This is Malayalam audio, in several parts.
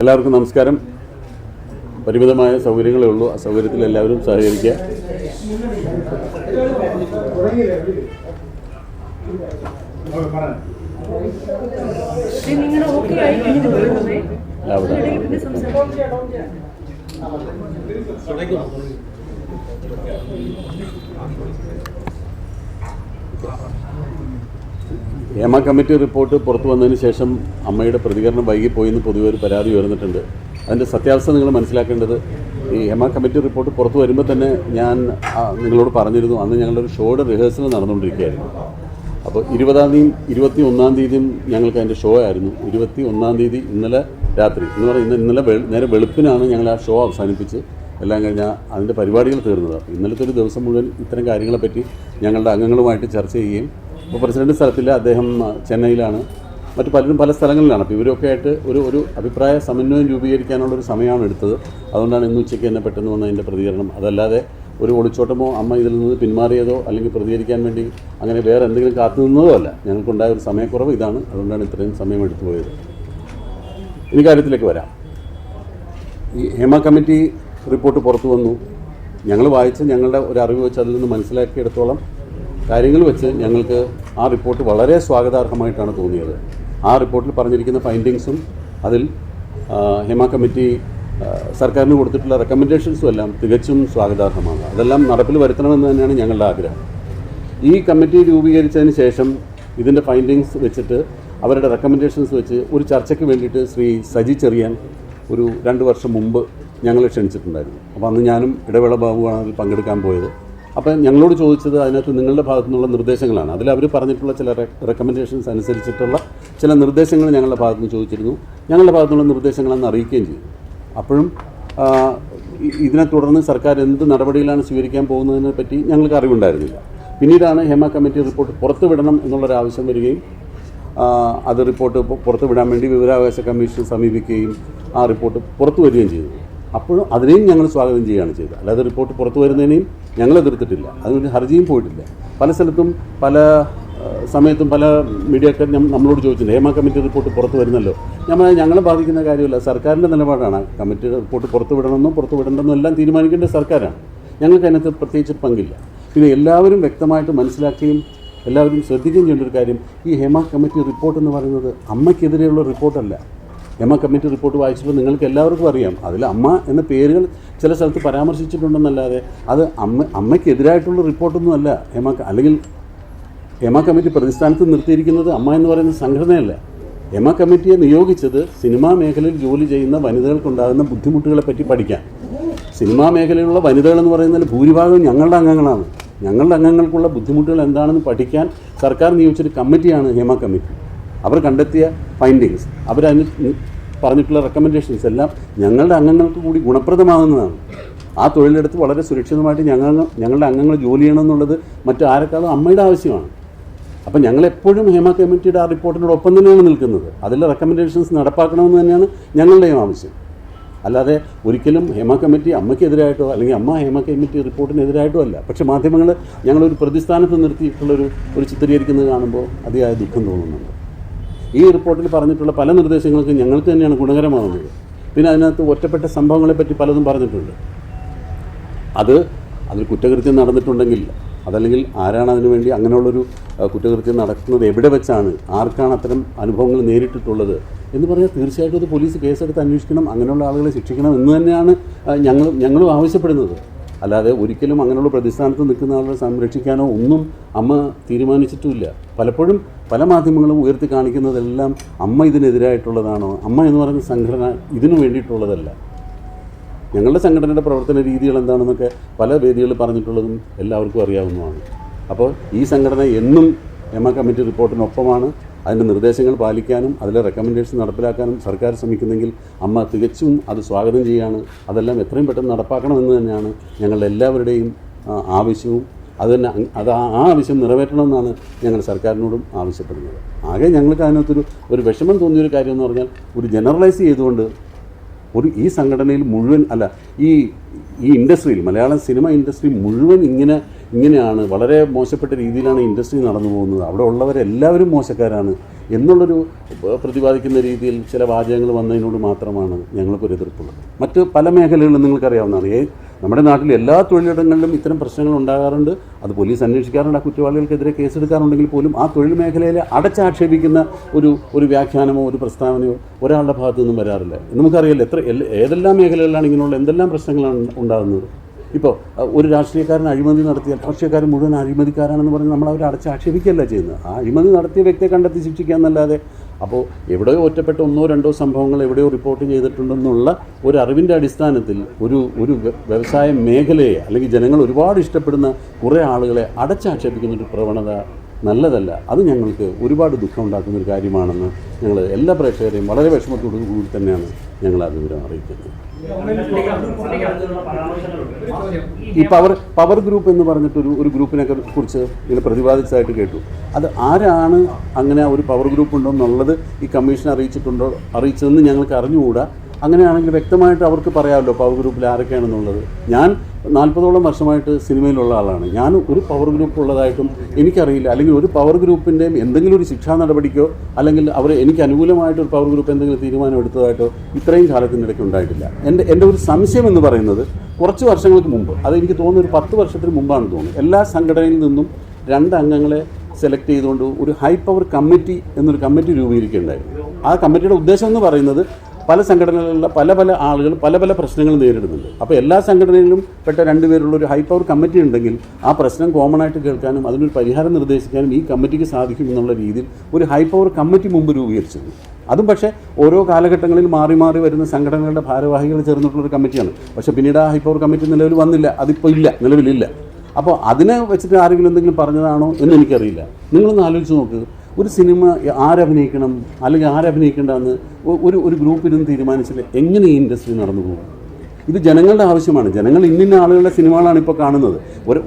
എല്ലാവർക്കും നമസ്കാരം. പരിമിതമായ സൗകര്യങ്ങളേ ഉള്ളൂ. ആ സൗകര്യത്തിൽ എല്ലാവരും സഹകരിക്കുക. ഹേമ കമ്മിറ്റി റിപ്പോർട്ട് പുറത്തു വന്നതിന് ശേഷം അമ്മയുടെ പ്രതികരണം വൈകിപ്പോയെന്ന് പൊതുവെ ഒരു പരാതി ഉയർന്നിട്ടുണ്ട്. അതിൻ്റെ സത്യാവസ്ഥ നിങ്ങൾ മനസ്സിലാക്കേണ്ടത്, ഈ ഹേമ കമ്മിറ്റി റിപ്പോർട്ട് പുറത്തു വരുമ്പോൾ തന്നെ ഞാൻ നിങ്ങളോട് പറഞ്ഞിരുന്നു, അന്ന് ഞങ്ങളൊരു ഷോയുടെ റിഹേഴ്സൽ നടന്നുകൊണ്ടിരിക്കുകയായിരുന്നു. അപ്പോൾ 20-ാം തീയതിയും 21-ാം തീയതിയും ഞങ്ങൾക്ക് അതിൻ്റെ ഷോ ആയിരുന്നു. 21-ാം തീയതി ഇന്നലെ രാത്രി എന്ന് പറയുന്നത് ഇന്നലെ നേരെ വെളുപ്പിനാണ് ഞങ്ങൾ ആ ഷോ അവസാനിപ്പിച്ച് എല്ലാം കഴിഞ്ഞാൽ അതിൻ്റെ പരിപാടികൾ തീർന്നത്. അപ്പോൾ ഇന്നലത്തെ ഒരു ദിവസം മുഴുവൻ ഇത്തരം കാര്യങ്ങളെപ്പറ്റി ഞങ്ങളുടെ അംഗങ്ങളുമായിട്ട് ചർച്ച ചെയ്യുകയും, ഇപ്പോൾ പ്രസിഡന്റ് സ്ഥലത്തില്ല, അദ്ദേഹം ചെന്നൈയിലാണ്, മറ്റു പലരും പല സ്ഥലങ്ങളിലാണ്. അപ്പോൾ ഇവരൊക്കെ ആയിട്ട് ഒരു അഭിപ്രായ സമന്വയം രൂപീകരിക്കാനുള്ളൊരു സമയമാണ് എടുത്തത്. അതുകൊണ്ടാണ് ഇന്ന് ഉച്ചയ്ക്ക് തന്നെ പെട്ടെന്ന് വന്നതിൻ്റെ പ്രതികരണം. അതല്ലാതെ ഒരു ഒളിച്ചോട്ടമോ അമ്മ ഇതിൽ നിന്ന് പിന്മാറിയതോ അല്ലെങ്കിൽ പ്രതികരിക്കാൻ വേണ്ടി അങ്ങനെ വേറെ എന്തെങ്കിലും കാത്തു നിന്നതോ അല്ല. ഞങ്ങൾക്കുണ്ടായ ഒരു സമയക്കുറവ് ഇതാണ്. അതുകൊണ്ടാണ് ഇത്രയും സമയം എടുത്തു പോയത്. ഇനി കാര്യത്തിലേക്ക് വരാം. ഈ ഹേമ കമ്മിറ്റി റിപ്പോർട്ട് പുറത്തു വന്നു. ഞങ്ങൾ വായിച്ച് ഞങ്ങളുടെ ഒരു അറിവ് വെച്ച് അതിൽ നിന്ന് മനസ്സിലാക്കിയെടുത്തോളം കാര്യങ്ങൾ വെച്ച് ഞങ്ങൾക്ക് ആ റിപ്പോർട്ട് വളരെ സ്വാഗതാർഹമായിട്ടാണ് തോന്നിയത്. ആ റിപ്പോർട്ടിൽ പറഞ്ഞിരിക്കുന്ന ഫൈൻഡിങ്സും അതിൽ ഹേമ കമ്മിറ്റി സർക്കാരിന് കൊടുത്തിട്ടുള്ള റെക്കമെൻഡേഷൻസും എല്ലാം തികച്ചും സ്വാഗതാർഹമാണ്. അതെല്ലാം നടപ്പിൽ വരുത്തണമെന്ന് തന്നെയാണ് ഞങ്ങളുടെ ആഗ്രഹം. ഈ കമ്മിറ്റി രൂപീകരിച്ചതിന് ശേഷം ഇതിൻ്റെ ഫൈൻഡിങ്സ് വെച്ചിട്ട് അവരുടെ റെക്കമെൻഡേഷൻസ് വെച്ച് ഒരു ചർച്ചയ്ക്ക് വേണ്ടിയിട്ട് ശ്രീ സജി ചെറിയാൻ ഒരു 2 വർഷം മുമ്പ് ഞങ്ങളെ ക്ഷണിച്ചിട്ടുണ്ടായിരുന്നു. അപ്പോൾ അന്ന് ഞാനും ഇടവേള ബാബുവാണ് അതിൽ പങ്കെടുക്കാൻ പോയത്. അപ്പം ഞങ്ങളോട് ചോദിച്ചത് അതിനകത്ത് നിങ്ങളുടെ ഭാഗത്തു നിന്നുള്ള നിർദ്ദേശങ്ങളാണ്. അതിൽ അവർ പറഞ്ഞിട്ടുള്ള ചില റെക്കമെൻഡേഷൻസ് അനുസരിച്ചിട്ടുള്ള ചില നിർദ്ദേശങ്ങൾ ഞങ്ങളുടെ ഭാഗത്തു നിന്ന് ചോദിച്ചിരുന്നു. ഞങ്ങളുടെ ഭാഗത്തുനിന്നുള്ള നിർദ്ദേശങ്ങളെന്ന് അറിയിക്കുകയും ചെയ്തു. അപ്പോഴും ഇതിനെ തുടർന്ന് സർക്കാർ എന്ത് നടപടികളാണ് സ്വീകരിക്കാൻ പോകുന്നതിനെ പറ്റി ഞങ്ങൾക്ക് അറിവുണ്ടായിരുന്നില്ല. പിന്നീടാണ് ഹേമ കമ്മിറ്റി റിപ്പോർട്ട് പുറത്തുവിടണം എന്നുള്ളൊരാവശ്യം വരികയും അത് റിപ്പോർട്ട് പുറത്തുവിടാൻ വേണ്ടി വിവരാവകാശ കമ്മീഷൻ സമീപിക്കുകയും ആ റിപ്പോർട്ട് പുറത്തു വരികയും ചെയ്തു. അപ്പോഴും അതിനെയും ഞങ്ങൾ സ്വാഗതം ചെയ്യുകയാണ് ചെയ്തത്. അല്ലാതെ റിപ്പോർട്ട് പുറത്തു വരുന്നതിനെയും ഞങ്ങൾ എതിർത്തിട്ടില്ല. അതിനൊരു ഹർജിയും പോയിട്ടില്ല. പല സ്ഥലത്തും പല സമയത്തും പല മീഡിയക്കാർ നമ്മളോട് ചോദിച്ചിട്ടുണ്ട്, ഹേമ കമ്മിറ്റി റിപ്പോർട്ട് പുറത്തു വരുന്നല്ലോ. ഞങ്ങളെ ബാധിക്കുന്ന കാര്യമല്ല, സർക്കാരിൻ്റെ നിലപാടാണ്. കമ്മിറ്റി റിപ്പോർട്ട് പുറത്തു വിടണമെന്നും പുറത്തു വിടണമെന്നും എല്ലാം തീരുമാനിക്കേണ്ടത് സർക്കാരാണ്. ഞങ്ങൾക്ക് അതിനകത്ത് പ്രത്യേകിച്ച് പങ്കില്ല. പിന്നെ എല്ലാവരും വ്യക്തമായിട്ട് മനസ്സിലാക്കുകയും എല്ലാവരും ശ്രദ്ധിക്കുകയും ചെയ്യേണ്ട ഒരു കാര്യം, ഈ ഹേമ കമ്മിറ്റി റിപ്പോർട്ട് എന്ന് പറയുന്നത് അമ്മയ്ക്കെതിരെയുള്ള റിപ്പോർട്ടല്ല. ഹേമ കമ്മിറ്റി റിപ്പോർട്ട് വായിച്ചപ്പോൾ നിങ്ങൾക്ക് എല്ലാവർക്കും അറിയാം, അതിൽ അമ്മ എന്ന പേരുകൾ ചില സ്ഥലത്ത് പരാമർശിച്ചിട്ടുണ്ടെന്നല്ലാതെ അത് അമ്മയ്ക്കെതിരായിട്ടുള്ള റിപ്പോർട്ടൊന്നും അല്ല. അല്ലെങ്കിൽ ഹേമ കമ്മിറ്റി പ്രതിസ്ഥാനത്ത് നിർത്തിയിരിക്കുന്നത് അമ്മ എന്ന് പറയുന്ന സംഘടനയല്ല. ഹേമ കമ്മിറ്റിയെ നിയോഗിച്ചത് സിനിമാ മേഖലയിൽ ജോലി ചെയ്യുന്ന വനിതകൾക്കുണ്ടാകുന്ന ബുദ്ധിമുട്ടുകളെ പറ്റി പഠിക്കാൻ. സിനിമാ മേഖലയിലുള്ള വനിതകളെന്ന് പറയുന്നതിൽ ഭൂരിഭാഗം ഞങ്ങളുടെ അംഗങ്ങളാണ്. ഞങ്ങളുടെ അംഗങ്ങൾക്കുള്ള ബുദ്ധിമുട്ടുകൾ എന്താണെന്ന് പഠിക്കാൻ സർക്കാർ നിയോഗിച്ചൊരു കമ്മിറ്റിയാണ് ഹേമ കമ്മിറ്റി. അവർ കണ്ടെത്തിയ ഫൈൻഡിങ്സ്, അവരതിന് പറഞ്ഞിട്ടുള്ള റെക്കമെൻഡേഷൻസ് എല്ലാം ഞങ്ങളുടെ അംഗങ്ങൾക്ക് കൂടി ഗുണപ്രദമാകുന്നതാണ്. ആ തൊഴിലെടുത്ത് വളരെ സുരക്ഷിതമായിട്ട് ഞങ്ങളുടെ അംഗങ്ങൾ ജോലി ചെയ്യണമെന്നുള്ളത് മറ്റാരെക്കാളും അമ്മയുടെ ആവശ്യമാണ്. അപ്പം ഞങ്ങളെപ്പോഴും ഹേമ കമ്മിറ്റിയുടെ ആ റിപ്പോർട്ടിനോടൊപ്പം തന്നെയാണ് നിൽക്കുന്നത്. അതിലെ റെക്കമെൻഡേഷൻസ് നടപ്പാക്കണമെന്ന് തന്നെയാണ് ഞങ്ങളുടെയും ആവശ്യം. അല്ലാതെ ഒരിക്കലും ഹേമ കമ്മിറ്റി അമ്മയ്ക്കെതിരായിട്ടോ അല്ലെങ്കിൽ അമ്മ ഹേമ കമ്മിറ്റി റിപ്പോർട്ടിനെതിരായിട്ടോ അല്ല. പക്ഷേ മാധ്യമങ്ങൾ ഞങ്ങളൊരു പ്രതിസ്ഥാനത്ത് നിർത്തിയിട്ടുള്ളൊരു ചിത്രീകരിക്കുന്നത് കാണുമ്പോൾ അതിയായ ദുഃഖം തോന്നുന്നുണ്ട്. ഈ റിപ്പോർട്ടിൽ പറഞ്ഞിട്ടുള്ള പല നിർദ്ദേശങ്ങൾക്കും ഞങ്ങൾക്ക് തന്നെയാണ് ഗുണകരമാകുന്നത്. പിന്നെ അതിനകത്ത് ഒറ്റപ്പെട്ട സംഭവങ്ങളെപ്പറ്റി പലതും പറഞ്ഞിട്ടുണ്ട്. അതിൽ കുറ്റകൃത്യം നടന്നിട്ടുണ്ടെങ്കിൽ അതല്ലെങ്കിൽ ആരാണ് അതിനുവേണ്ടി അങ്ങനെയുള്ളൊരു കുറ്റകൃത്യം നടക്കുന്നത്, എവിടെ വെച്ചാണ്, ആർക്കാണ് അത്തരം അനുഭവങ്ങൾ നേരിട്ടിട്ടുള്ളത് എന്ന് പറഞ്ഞാൽ തീർച്ചയായിട്ടും അത് പോലീസ് കേസെടുത്ത് അന്വേഷിക്കണം, അങ്ങനെയുള്ള ആളുകളെ ശിക്ഷിക്കണം എന്ന് തന്നെയാണ് ഞങ്ങളും ആവശ്യപ്പെടുന്നത്. അല്ലാതെ ഒരിക്കലും അങ്ങനെയുള്ള പ്രതിസ്ഥാനത്ത് നിൽക്കുന്ന ആളുകളെ സംരക്ഷിക്കാനോ ഒന്നും അമ്മ തീരുമാനിച്ചിട്ടുമില്ല. പലപ്പോഴും പല മാധ്യമങ്ങളും ഉയർത്തി കാണിക്കുന്നതെല്ലാം അമ്മ ഇതിനെതിരായിട്ടുള്ളതാണോ, അമ്മ എന്ന് പറയുന്ന സംഘടന ഇതിനു വേണ്ടിയിട്ടുള്ളതല്ല. ഞങ്ങളുടെ സംഘടനയുടെ പ്രവർത്തന രീതികൾ എന്താണെന്നൊക്കെ പല വേദികളിൽ പറഞ്ഞിട്ടുള്ളതും എല്ലാവർക്കും അറിയാവുന്നതാണ്. അപ്പോൾ ഈ സംഘടന എന്നും ഹേമ കമ്മിറ്റി റിപ്പോർട്ടിനൊപ്പമാണ്. അതിൻ്റെ നിർദ്ദേശങ്ങൾ പാലിക്കാനും അതിലെ റെക്കമെൻഡേഷൻ നടപ്പിലാക്കാനും സർക്കാർ ശ്രമിക്കുന്നെങ്കിൽ അമ്മ തികച്ചും അത് സ്വാഗതം ചെയ്യുകയാണ്. അതെല്ലാം എത്രയും പെട്ടെന്ന് നടപ്പാക്കണമെന്ന് തന്നെയാണ് ഞങ്ങളുടെ എല്ലാവരുടെയും ആവശ്യവും. ആ ആവശ്യം നിറവേറ്റണമെന്നാണ് ഞങ്ങൾ സർക്കാരിനോടും ആവശ്യപ്പെടുന്നത്. ആകെ ഞങ്ങൾക്ക് അതിനകത്തൊരു വിഷമം തോന്നിയൊരു കാര്യം എന്ന് പറഞ്ഞാൽ, ഒരു ജനറലൈസ് ചെയ്തുകൊണ്ട് ഈ സംഘടനയിൽ മുഴുവൻ അല്ല, ഈ ഇൻഡസ്ട്രിയിൽ, മലയാളം സിനിമ ഇൻഡസ്ട്രി മുഴുവൻ ഇങ്ങനെയാണ്, വളരെ മോശപ്പെട്ട രീതിയിലാണ് ഇൻഡസ്ട്രി നടന്നു പോകുന്നത്, അവിടെ ഉള്ളവരെല്ലാവരും മോശക്കാരാണ് എന്നുള്ളൊരു പ്രതിപാദിക്കുന്ന രീതിയിൽ ചില വാചകങ്ങൾ വന്നതിനോട് മാത്രമാണ് ഞങ്ങൾക്കൊരു എതിർപ്പുള്ളത്. മറ്റ് പല മേഖലകളിലും നിങ്ങൾക്കറിയാവുന്നതാണ്. നമ്മുടെ നാട്ടിൽ എല്ലാ തൊഴിലിടങ്ങളിലും ഇത്തരം പ്രശ്നങ്ങൾ ഉണ്ടാകാറുണ്ട്. അത് പോലീസ് അന്വേഷിക്കാറുണ്ട്. ആ കുറ്റവാളികൾക്കെതിരെ കേസെടുക്കാറുണ്ടെങ്കിൽ പോലും ആ തൊഴിൽ മേഖലയിലെ അടച്ചാക്ഷേപിക്കുന്ന ഒരു വ്യാഖ്യാനമോ ഒരു പ്രസ്താവനയോ ഒരാളുടെ ഭാഗത്തു നിന്നും വരാറില്ല. നമുക്കറിയില്ല ഏതെല്ലാം മേഖലകളിലാണ് ഇങ്ങനെയുള്ള എന്തെല്ലാം പ്രശ്നങ്ങളാണ് ഉണ്ടാകുന്നത്. ഇപ്പോൾ ഒരു രാഷ്ട്രീയക്കാരൻ അഴിമതി നടത്തിയാൽ രാഷ്ട്രീയക്കാരൻ മുഴുവൻ അഴിമതിക്കാരാണെന്ന് പറഞ്ഞ് നമ്മൾ അവരെ അടച്ചാക്ഷേപിക്കുകയല്ല ചെയ്യുന്നത്. ആ അഴിമതി നടത്തിയ വ്യക്തിയെ കണ്ടെത്തി ശിക്ഷിക്കാമെന്നല്ലാതെ അപ്പോൾ എവിടെയോ ഒറ്റപ്പെട്ട 1-2 സംഭവങ്ങൾ എവിടെയോ റിപ്പോർട്ട് ചെയ്തിട്ടുണ്ടെന്നുള്ള ഒരു അറിവിൻ്റെ അടിസ്ഥാനത്തിൽ ഒരു വ്യവസായ മേഖലയെ അല്ലെങ്കിൽ ജനങ്ങൾ ഒരുപാട് ഇഷ്ടപ്പെടുന്ന കുറേ ആളുകളെ അടച്ചാക്ഷേപിക്കുന്നൊരു പ്രവണത നല്ലതല്ല. അത് ഞങ്ങൾക്ക് ഒരുപാട് ദുഃഖം ഉണ്ടാക്കുന്നൊരു കാര്യമാണെന്ന് ഞങ്ങൾ എല്ലാ പ്രേക്ഷകരെയും വളരെ വിഷമത്തോടു കൂടി തന്നെയാണ് ഞങ്ങൾ ആ വിവരം അറിയിക്കുന്നത്. ഈ പവർ ഗ്രൂപ്പ് എന്ന് പറഞ്ഞിട്ട് ഒരു ഗ്രൂപ്പിനെ കുറിച്ച് ഇങ്ങനെ പ്രതിപാദിച്ചതായിട്ട് കേട്ടു. അത് ആരാണ് അങ്ങനെ ഒരു പവർ ഗ്രൂപ്പ് ഉണ്ടോ എന്നുള്ളത് ഈ കമ്മീഷൻ അറിയിച്ചതെന്ന് ഞങ്ങൾക്ക് അറിഞ്ഞുകൂടാ. അങ്ങനെയാണെങ്കിൽ വ്യക്തമായിട്ട് അവർക്ക് പറയാമല്ലോ പവർ ഗ്രൂപ്പിൽ ആരൊക്കെയാണെന്നുള്ളത്. ഞാൻ 40ഓളം വർഷമായിട്ട് സിനിമയിലുള്ള ആളാണ്. ഞാൻ ഒരു പവർ ഗ്രൂപ്പ് ഉള്ളതായിട്ടും എനിക്കറിയില്ല. അല്ലെങ്കിൽ ഒരു പവർ ഗ്രൂപ്പിൻ്റെയും എന്തെങ്കിലും ഒരു ശിക്ഷാ നടപടിക്കോ അല്ലെങ്കിൽ എനിക്ക് അനുകൂലമായിട്ട് ഒരു പവർ ഗ്രൂപ്പ് എന്തെങ്കിലും തീരുമാനം എടുത്തതായിട്ടോ ഇത്രയും കാലത്തിനിടയ്ക്ക് ഉണ്ടായിട്ടില്ല. എൻ്റെ ഒരു സംശയം എന്ന് പറയുന്നത് കുറച്ച് വർഷങ്ങൾക്ക് മുമ്പ്, അത് എനിക്ക് തോന്നുന്നു ഒരു 10 വർഷത്തിന് മുമ്പാണെന്ന് തോന്നുന്നു, എല്ലാ സംഘടനയിൽ നിന്നും 2 അംഗങ്ങളെ സെലക്ട് ചെയ്തുകൊണ്ട് ഒരു ഹൈ പവർ കമ്മിറ്റി എന്നൊരു കമ്മിറ്റി രൂപീകരിക്കുകയുണ്ടായിരുന്നു. ആ കമ്മിറ്റിയുടെ ഉദ്ദേശം എന്ന് പറയുന്നത് പല സംഘടനകളിലുള്ള പല ആളുകൾ പല പ്രശ്നങ്ങൾ നേരിടുന്നുണ്ട്. അപ്പോൾ എല്ലാ സംഘടനയിലും പെട്ട 2 പേരുള്ള ഒരു ഹൈ പവർ കമ്മിറ്റി ഉണ്ടെങ്കിൽ ആ പ്രശ്നം കോമൺ ആയിട്ട് കേൾക്കാനും അതിനൊരു പരിഹാരം നിർദ്ദേശിക്കാനും ഈ കമ്മിറ്റിക്ക് സാധിക്കും എന്നുള്ള രീതിയിൽ ഒരു ഹൈ പവർ കമ്മിറ്റി മുമ്പ് രൂപീകരിച്ചിരുന്നു. അതും പക്ഷേ ഓരോ കാലഘട്ടങ്ങളിൽ മാറി വരുന്ന സംഘടനകളുടെ ഭാരവാഹികൾ ചേർന്നിട്ടുള്ളൊരു കമ്മിറ്റിയാണ്. പക്ഷേ പിന്നീട് ആ ഹൈ പവർ കമ്മിറ്റി നിലവിൽ വന്നില്ല. അതിപ്പോൾ നിലവിലില്ല. അപ്പോൾ അതിനെ വെച്ചിട്ട് ആരെങ്കിലും എന്തെങ്കിലും പറഞ്ഞതാണോ എന്ന് എനിക്കറിയില്ല. നിങ്ങളൊന്ന് ആലോചിച്ച് നോക്ക്. ഒരു സിനിമ ആരഭിനയിക്കണം അല്ലെങ്കിൽ ആരഭിനയിക്കേണ്ടെന്ന് ഒരു ഗ്രൂപ്പിലും തീരുമാനിച്ചില്ല. എങ്ങനെ ഈ ഇൻഡസ്ട്രി നടന്നു പോകും? ഇത് ജനങ്ങളുടെ ആവശ്യമാണ്. ജനങ്ങൾ ഇന്ന ആളുകളുടെ സിനിമകളാണ് ഇപ്പോൾ കാണുന്നത്.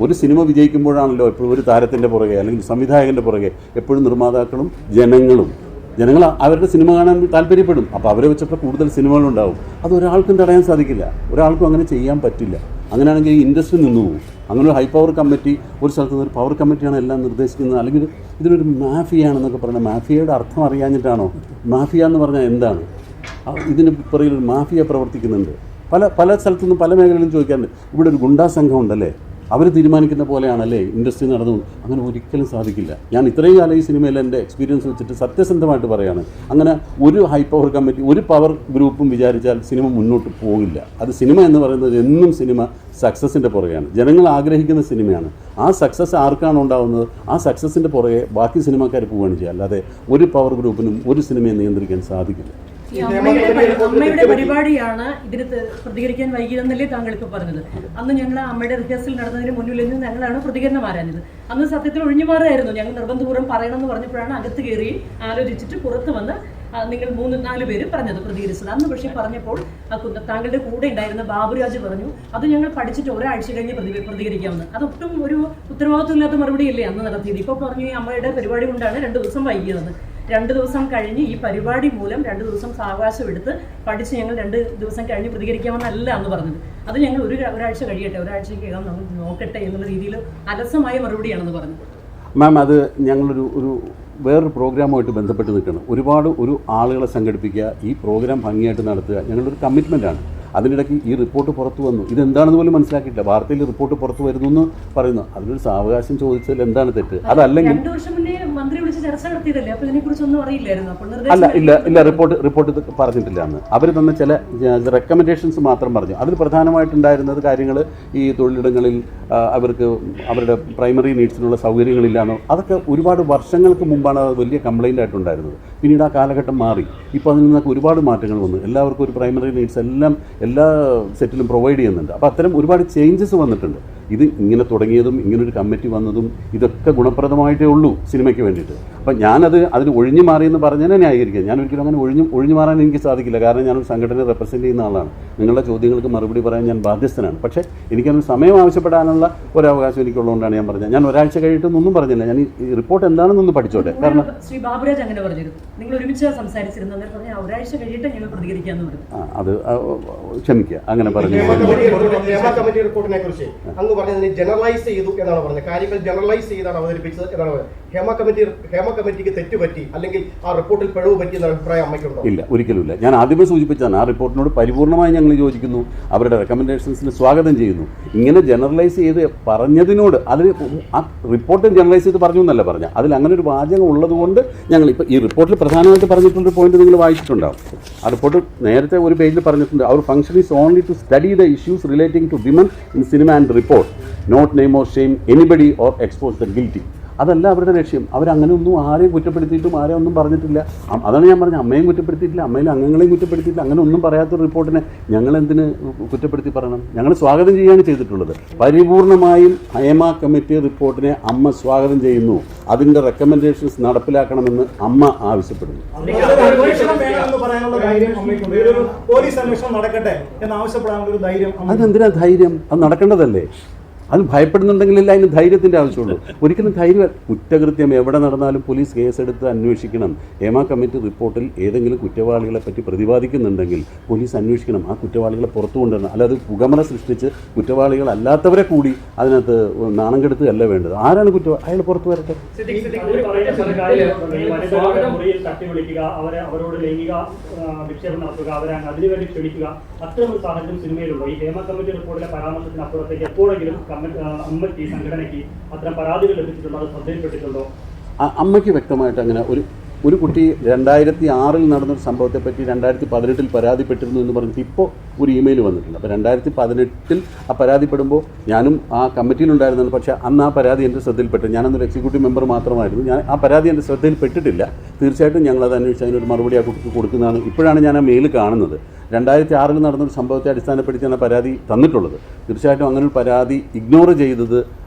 ഒരു സിനിമ വിജയിക്കുമ്പോഴാണല്ലോ എപ്പോഴും ഒരു താരത്തിൻ്റെ പുറകെ അല്ലെങ്കിൽ സംവിധായകൻ്റെ പുറകെ എപ്പോഴും നിർമ്മാതാക്കളും ജനങ്ങൾ അവരുടെ സിനിമ കാണാൻ താല്പര്യപ്പെടും. അപ്പോൾ അവരെ വെച്ചപ്പോൾ കൂടുതൽ സിനിമകളുണ്ടാവും. അത് ഒരാൾക്കും തടയാൻ സാധിക്കില്ല. ഒരാൾക്കും അങ്ങനെ ചെയ്യാൻ പറ്റില്ല. അങ്ങനെയാണെങ്കിൽ ഈ ഇൻഡസ്ട്രി നിന്നു പോകും. അങ്ങനെ ഒരു ഹൈ പവർ കമ്മിറ്റി ഒരു സ്ഥലത്ത് നിന്ന് ഒരു പവർ കമ്മിറ്റിയാണ് എല്ലാം നിർദ്ദേശിക്കുന്നത്. അല്ലെങ്കിൽ ഇതിനൊരു മാഫിയാണെന്നൊക്കെ പറഞ്ഞാൽ മാഫിയയുടെ അർത്ഥം അറിയാഞ്ഞിട്ടാണോ? മാഫിയ എന്ന് പറഞ്ഞാൽ എന്താണ്? ഇതിന് പുറകിൽ ഒരു മാഫിയ പ്രവർത്തിക്കുന്നുണ്ട്. പല സ്ഥലത്തുനിന്നും പല മേഖലകളിലും ചോദിക്കാറുണ്ട്. ഇവിടെ ഒരു ഗുണ്ടാ സംഘം ഉണ്ടല്ലേ, അവർ തീരുമാനിക്കുന്ന പോലെയാണല്ലേ ഇൻഡസ്ട്രി നടന്നു? അങ്ങനെ ഒരിക്കലും സാധിക്കില്ല. ഞാൻ ഇത്രയും കാലം ഈ സിനിമയിൽ എൻ്റെ എക്സ്പീരിയൻസ് വെച്ചിട്ട് സത്യസന്ധമായിട്ട് പറയുകയാണ്. അങ്ങനെ ഒരു ഹൈ പവർ കമ്മിറ്റി ഒരു പവർ ഗ്രൂപ്പും വിചാരിച്ചാൽ സിനിമ മുന്നോട്ട് പോകില്ല. അത് സിനിമ എന്ന് പറയുന്നത് എന്നും സിനിമ സക്സസിൻ്റെ പുറകെയാണ്. ജനങ്ങൾ ആഗ്രഹിക്കുന്ന സിനിമയാണ്. ആ സക്സസ് ആർക്കാണ് ഉണ്ടാകുന്നത്? ആ സക്സസിൻ്റെ പുറകെ ബാക്കി സിനിമാക്കാർ പോവുകയാണ് ചെയ്യുക. അല്ലാതെ ഒരു പവർ ഗ്രൂപ്പിനും ഒരു സിനിമയെ നിയന്ത്രിക്കാൻ സാധിക്കില്ല. അമ്മയുടെ പരിപാടിയാണ് ഇതിന് പ്രതികരിക്കാൻ വൈകിയതെന്നല്ലേ താങ്കൾ ഇപ്പോൾ പറഞ്ഞത്. അന്ന് ഞങ്ങൾ അമ്മയുടെ റിഹേഴ്സൽ നടന്നതിന് മുന്നിൽ നിന്ന് ഞങ്ങളാണ് പ്രതികരണം ആരാഞ്ഞത്. അന്ന് സത്യത്തിൽ ഒഴിഞ്ഞുമാറായിരുന്നു. ഞങ്ങൾ നിർബന്ധപൂർവ്വം പറയണമെന്ന് പറഞ്ഞപ്പോഴാണ് അകത്ത് കയറി ആലോചിച്ചിട്ട് പുറത്ത് വന്ന് നിങ്ങൾ 3-4 പേര് പറഞ്ഞത് പ്രതികരിച്ചത്. അന്ന് പക്ഷേ പറഞ്ഞപ്പോൾ താങ്കളുടെ കൂടെ ഉണ്ടായിരുന്ന ബാബുരാജ് പറഞ്ഞു അത് ഞങ്ങൾ പഠിച്ചിട്ട് ഒരാഴ്ച കഴിഞ്ഞ് പ്രതികരിക്കാമെന്ന്. അതൊട്ടും ഒരു ഉത്തരവാദിത്വമില്ലാത്ത മറുപടിയല്ലേ അന്ന് നടത്തിയത്. ഇപ്പോൾ പറഞ്ഞു ഈ അമ്മയുടെ പരിപാടി കൊണ്ടാണ് 2 ദിവസം വൈകിയത്. 2 ദിവസം കഴിഞ്ഞ് ഈ പരിപാടി മൂലം 2 ദിവസം സാവകാശം എടുത്ത് പഠിച്ച് ഞങ്ങൾ 2 ദിവസം കഴിഞ്ഞ് പ്രതികരിക്കാമെന്നല്ല അന്ന് പറഞ്ഞത്. അത് ഞങ്ങൾ ഒരാഴ്ച കഴിയട്ടെ, ഒരാഴ്ചയ്ക്കകം നമ്മൾ നോക്കട്ടെ എന്നുള്ള രീതിയിൽ അലസമായ മറുപടിയാണെന്ന് പറഞ്ഞത്. മാം, അത് ഞങ്ങളൊരു വേറൊരു പ്രോഗ്രാമുമായിട്ട് ബന്ധപ്പെട്ട് നിൽക്കണം. ഒരുപാട് ആളുകളെ സംഘടിപ്പിക്കുക, ഈ പ്രോഗ്രാം ഭംഗിയായിട്ട് നടത്തുക ഞങ്ങളൊരു കമ്മിറ്റ്മെൻറ്റാണ്. അതിനിടയ്ക്ക് ഈ റിപ്പോർട്ട് പുറത്തു വന്നു. ഇതെന്താണെന്ന് പോലും മനസ്സിലാക്കിയിട്ടില്ല. വാർത്തയിൽ റിപ്പോർട്ട് പുറത്തു വരുന്നു എന്ന് പറയുന്നു. അതിനൊരു സാവകാശം ചോദിച്ചാൽ എന്താണ് തെറ്റ്? അതല്ലെങ്കിൽ ഇല്ല റിപ്പോർട്ട് പറഞ്ഞിട്ടില്ല. അന്ന് അവർ തന്ന ചില റെക്കമെൻഡേഷൻസ് മാത്രം പറഞ്ഞു. അതിൽ പ്രധാനമായിട്ടുണ്ടായിരുന്നത് കാര്യങ്ങൾ ഈ തൊഴിലിടങ്ങളിൽ അവർക്ക് അവരുടെ പ്രൈമറി നീഡ്സിനുള്ള സൗകര്യങ്ങളില്ലാന്നോ, അതൊക്കെ ഒരുപാട് വർഷങ്ങൾക്ക് മുമ്പാണ് അത് വലിയ കംപ്ലയിൻ്റ് ആയിട്ടുണ്ടായിരുന്നത്. പിന്നീട് ആ കാലഘട്ടം മാറി. ഇപ്പോൾ അതിൽ നിന്നൊക്കെ ഒരുപാട് മാറ്റങ്ങൾ വന്നു. എല്ലാവർക്കും ഒരു പ്രൈമറി നീഡ്സ് എല്ലാം എല്ലാ സെറ്റിലും പ്രൊവൈഡ് ചെയ്യുന്നുണ്ട്. അപ്പോൾ അത്തരം ഒരുപാട് ചേഞ്ചസ് വന്നിട്ടുണ്ട്. ഇത് ഇങ്ങനെ തുടങ്ങിയതും ഇങ്ങനൊരു കമ്മിറ്റി വന്നതും ഇതൊക്കെ ഗുണപ്രദമായിട്ടേ ഉള്ളൂ സിനിമയ്ക്ക് വേണ്ടിയിട്ട്. അപ്പം അതിന് ഒഴിഞ്ഞു മാറിയെന്ന് പറഞ്ഞാൽ ന്യായീകരിക്കുക. ഞാൻ ഒരിക്കലും അങ്ങനെ ഒഴിഞ്ഞു മാറാൻ എനിക്ക് സാധിക്കില്ല. കാരണം ഞാനൊരു സംഘടനയെ റെപ്രസെൻറ്റ് ചെയ്യുന്ന ആളാണ്. നിങ്ങളുടെ ചോദ്യങ്ങൾക്ക് മറുപടി പറയാൻ ഞാൻ ബാധ്യസ്ഥനാണ്. പക്ഷേ എനിക്കൊരു സമയം ആവശ്യപ്പെടാനുള്ള ഒരവകാശം എനിക്കുള്ളതുകൊണ്ടാണ് ഞാൻ പറഞ്ഞത്. ഞാൻ ഒരാഴ്ച കഴിഞ്ഞിട്ടൊന്നും പറഞ്ഞില്ല. ഞാൻ ഈ റിപ്പോർട്ട് എന്താണെന്നൊന്ന് പഠിച്ചോട്ടെ. കാരണം ശ്രീ ബാബുരാജ് അങ്ങനെ പറഞ്ഞിരുന്നു, നിങ്ങൾ ഒരുമിച്ച് സംസാരിച്ചിരുന്നു, ഒരാഴ്ച കഴിഞ്ഞിട്ട് ഞങ്ങൾ പ്രതികരിക്കാമെന്ന് പറഞ്ഞു. അത് ക്ഷമിക്കുക, അങ്ങനെ പറഞ്ഞു. പറഞ്ഞതിന് ജനറലൈസ് ചെയ്തു എന്നാണ് പറഞ്ഞത്. കാര്യങ്ങൾ ജനറലൈസ് ചെയ്താണ് അവതരിപ്പിച്ചത് എന്നാണ് പറഞ്ഞത്. ഹേമ കമ്മിറ്റിക്ക് തെറ്റുപറ്റി അല്ലെങ്കിൽ ആ റിപ്പോർട്ടിൽ പിഴവ് പറ്റി എന്ന അഭിപ്രായം അമ്മയ്ക്കുണ്ടോ? ഇല്ല, ഒരിക്കലുമില്ല. ഞാൻ ആദ്യമേ സൂചിപ്പിച്ചതാണ്, ആ റിപ്പോർട്ടിനോട് പരിപൂർണമായി ഞങ്ങൾ യോജിക്കുന്നു, അവരുടെ റെക്കമെൻഡേഷൻസിന് സ്വാഗതം ചെയ്യുന്നു. ഇങ്ങനെ ജനറലൈസ് ചെയ്ത് പറഞ്ഞതിനോട് അതിൽ ആ റിപ്പോർട്ട് ജനറലൈസ് ചെയ്ത് പറഞ്ഞു എന്നല്ല പറഞ്ഞത്, അതിൽ അങ്ങനെ ഒരു വാചകം ഉള്ളതുകൊണ്ട് ഞങ്ങൾ ഇപ്പോൾ ഈ റിപ്പോർട്ടിൽ പ്രധാനമായിട്ട് പറഞ്ഞിട്ടുള്ളൊരു പോയിന്റ് നിങ്ങൾ വായിച്ചിട്ടുണ്ടാവും. ആ റിപ്പോർട്ട് നേരത്തെ ഒരു പേജിൽ പറഞ്ഞിട്ടുണ്ട്, അവർ function is only to study the issues relating to women in cinema and report, not name or shame anybody or expose the guilty. അതല്ല അവരുടെ ലക്ഷ്യം. അവരങ്ങനെ ഒന്നും ആരെയും കുറ്റപ്പെടുത്തിയിട്ടും ആരെയും ഒന്നും പറഞ്ഞിട്ടില്ല. അതാണ് ഞാൻ പറഞ്ഞത്, അമ്മയും കുറ്റപ്പെടുത്തിയിട്ടില്ല, അമ്മയിലെ അംഗങ്ങളെയും കുറ്റപ്പെടുത്തിയിട്ടില്ല. അങ്ങനെ ഒന്നും പറയാത്തൊരു റിപ്പോർട്ടിനെ ഞങ്ങൾ എന്തിന് കുറ്റപ്പെടുത്തി പറയണം? ഞങ്ങൾ സ്വാഗതം ചെയ്യുകയാണ് ചെയ്തിട്ടുള്ളത്. പരിപൂർണമായും ഹേമ കമ്മിറ്റി റിപ്പോർട്ടിനെ അമ്മ സ്വാഗതം ചെയ്യുന്നു. അതിൻ്റെ റെക്കമെൻഡേഷൻസ് നടപ്പിലാക്കണമെന്ന് അമ്മ ആവശ്യപ്പെടുന്നു. അതെന്തിനാ ധൈര്യം? അത് നടക്കേണ്ടതല്ലേ? അത് ഭയപ്പെടുന്നുണ്ടെങ്കിലല്ല അതിന് ധൈര്യത്തിൻ്റെ ആവശ്യമുള്ളൂ. ഒരിക്കലും ധൈര്യം, കുറ്റകൃത്യം എവിടെ നടന്നാലും പോലീസ് കേസെടുത്ത് അന്വേഷിക്കണം. ഹേമ കമ്മിറ്റി റിപ്പോർട്ടിൽ ഏതെങ്കിലും കുറ്റവാളികളെ പറ്റി പ്രതിപാദിക്കുന്നുണ്ടെങ്കിൽ പോലീസ് അന്വേഷിക്കണം, ആ കുറ്റവാളികളെ പുറത്തു കൊണ്ടുവരണം. അല്ലാതെ പുകമറ സൃഷ്ടിച്ച് കുറ്റവാളികളല്ലാത്തവരെ കൂടി അതിനകത്ത് നാണം കെടുത്തുകയല്ല വേണ്ടത്. ആരാണ് കുറ്റവാളി? അയാൾ പുറത്തു വരട്ടെ. അവരോട് ലൈംഗിക വിക്ഷേപം നടത്തുക, അവരെ അതിനുവേണ്ടി ക്ഷണിക്കുക, അത്തരം ഒരു സാഹചര്യം സിനിമയിലുണ്ടോ? ഈ ഹേമ കമ്മിറ്റി റിപ്പോർട്ടിലെ പരാമർശത്തിനപ്പുറത്തേക്ക് എപ്പോഴെങ്കിലും അമ്മയ്ക്ക് സംഘടനയ്ക്ക് അത്തരം പരാതികൾ ലഭിച്ചിട്ടുണ്ടോ? അത് ശ്രദ്ധയിൽപ്പെട്ടിട്ടുണ്ടോ? അമ്മയ്ക്ക് വ്യക്തമായിട്ട് അങ്ങനെ ഒരു കുട്ടി 2006 നടന്നൊരു സംഭവത്തെപ്പറ്റി 2018 പരാതിപ്പെട്ടിരുന്നു എന്ന് പറഞ്ഞിട്ട് ഇപ്പോൾ ഒരു ഇമെയിൽ വന്നിട്ടുണ്ട്. അപ്പോൾ 2018 ആ പരാതിപ്പെടുമ്പോൾ ഞാനും ആ കമ്മിറ്റിയിലുണ്ടായിരുന്നത്. പക്ഷേ അന്ന് ആ പരാതി എൻ്റെ ശ്രദ്ധയിൽപ്പെട്ടു. ഞാനന്നൊരു എക്സിക്യൂട്ടീവ് മെമ്പർ മാത്രമായിരുന്നു. ഞാൻ ആ പരാതി എൻ്റെ ശ്രദ്ധയിൽപ്പെട്ടിട്ടില്ല. തീർച്ചയായിട്ടും ഞങ്ങളത് അന്വേഷിച്ച് അതിനൊരു മറുപടി ആ കുട്ടിക്ക് കൊടുക്കുന്നതാണ്. ഇപ്പോഴാണ് ഞാൻ ആ മെയിൽ കാണുന്നത്. 2006 നടന്നൊരു സംഭവത്തെ അടിസ്ഥാനപ്പെടുത്തിയാണ് പരാതി തന്നിട്ടുള്ളത്. തീർച്ചയായിട്ടും അങ്ങനെ ഒരു പരാതി ഇഗ്നോർ ചെയ്തത്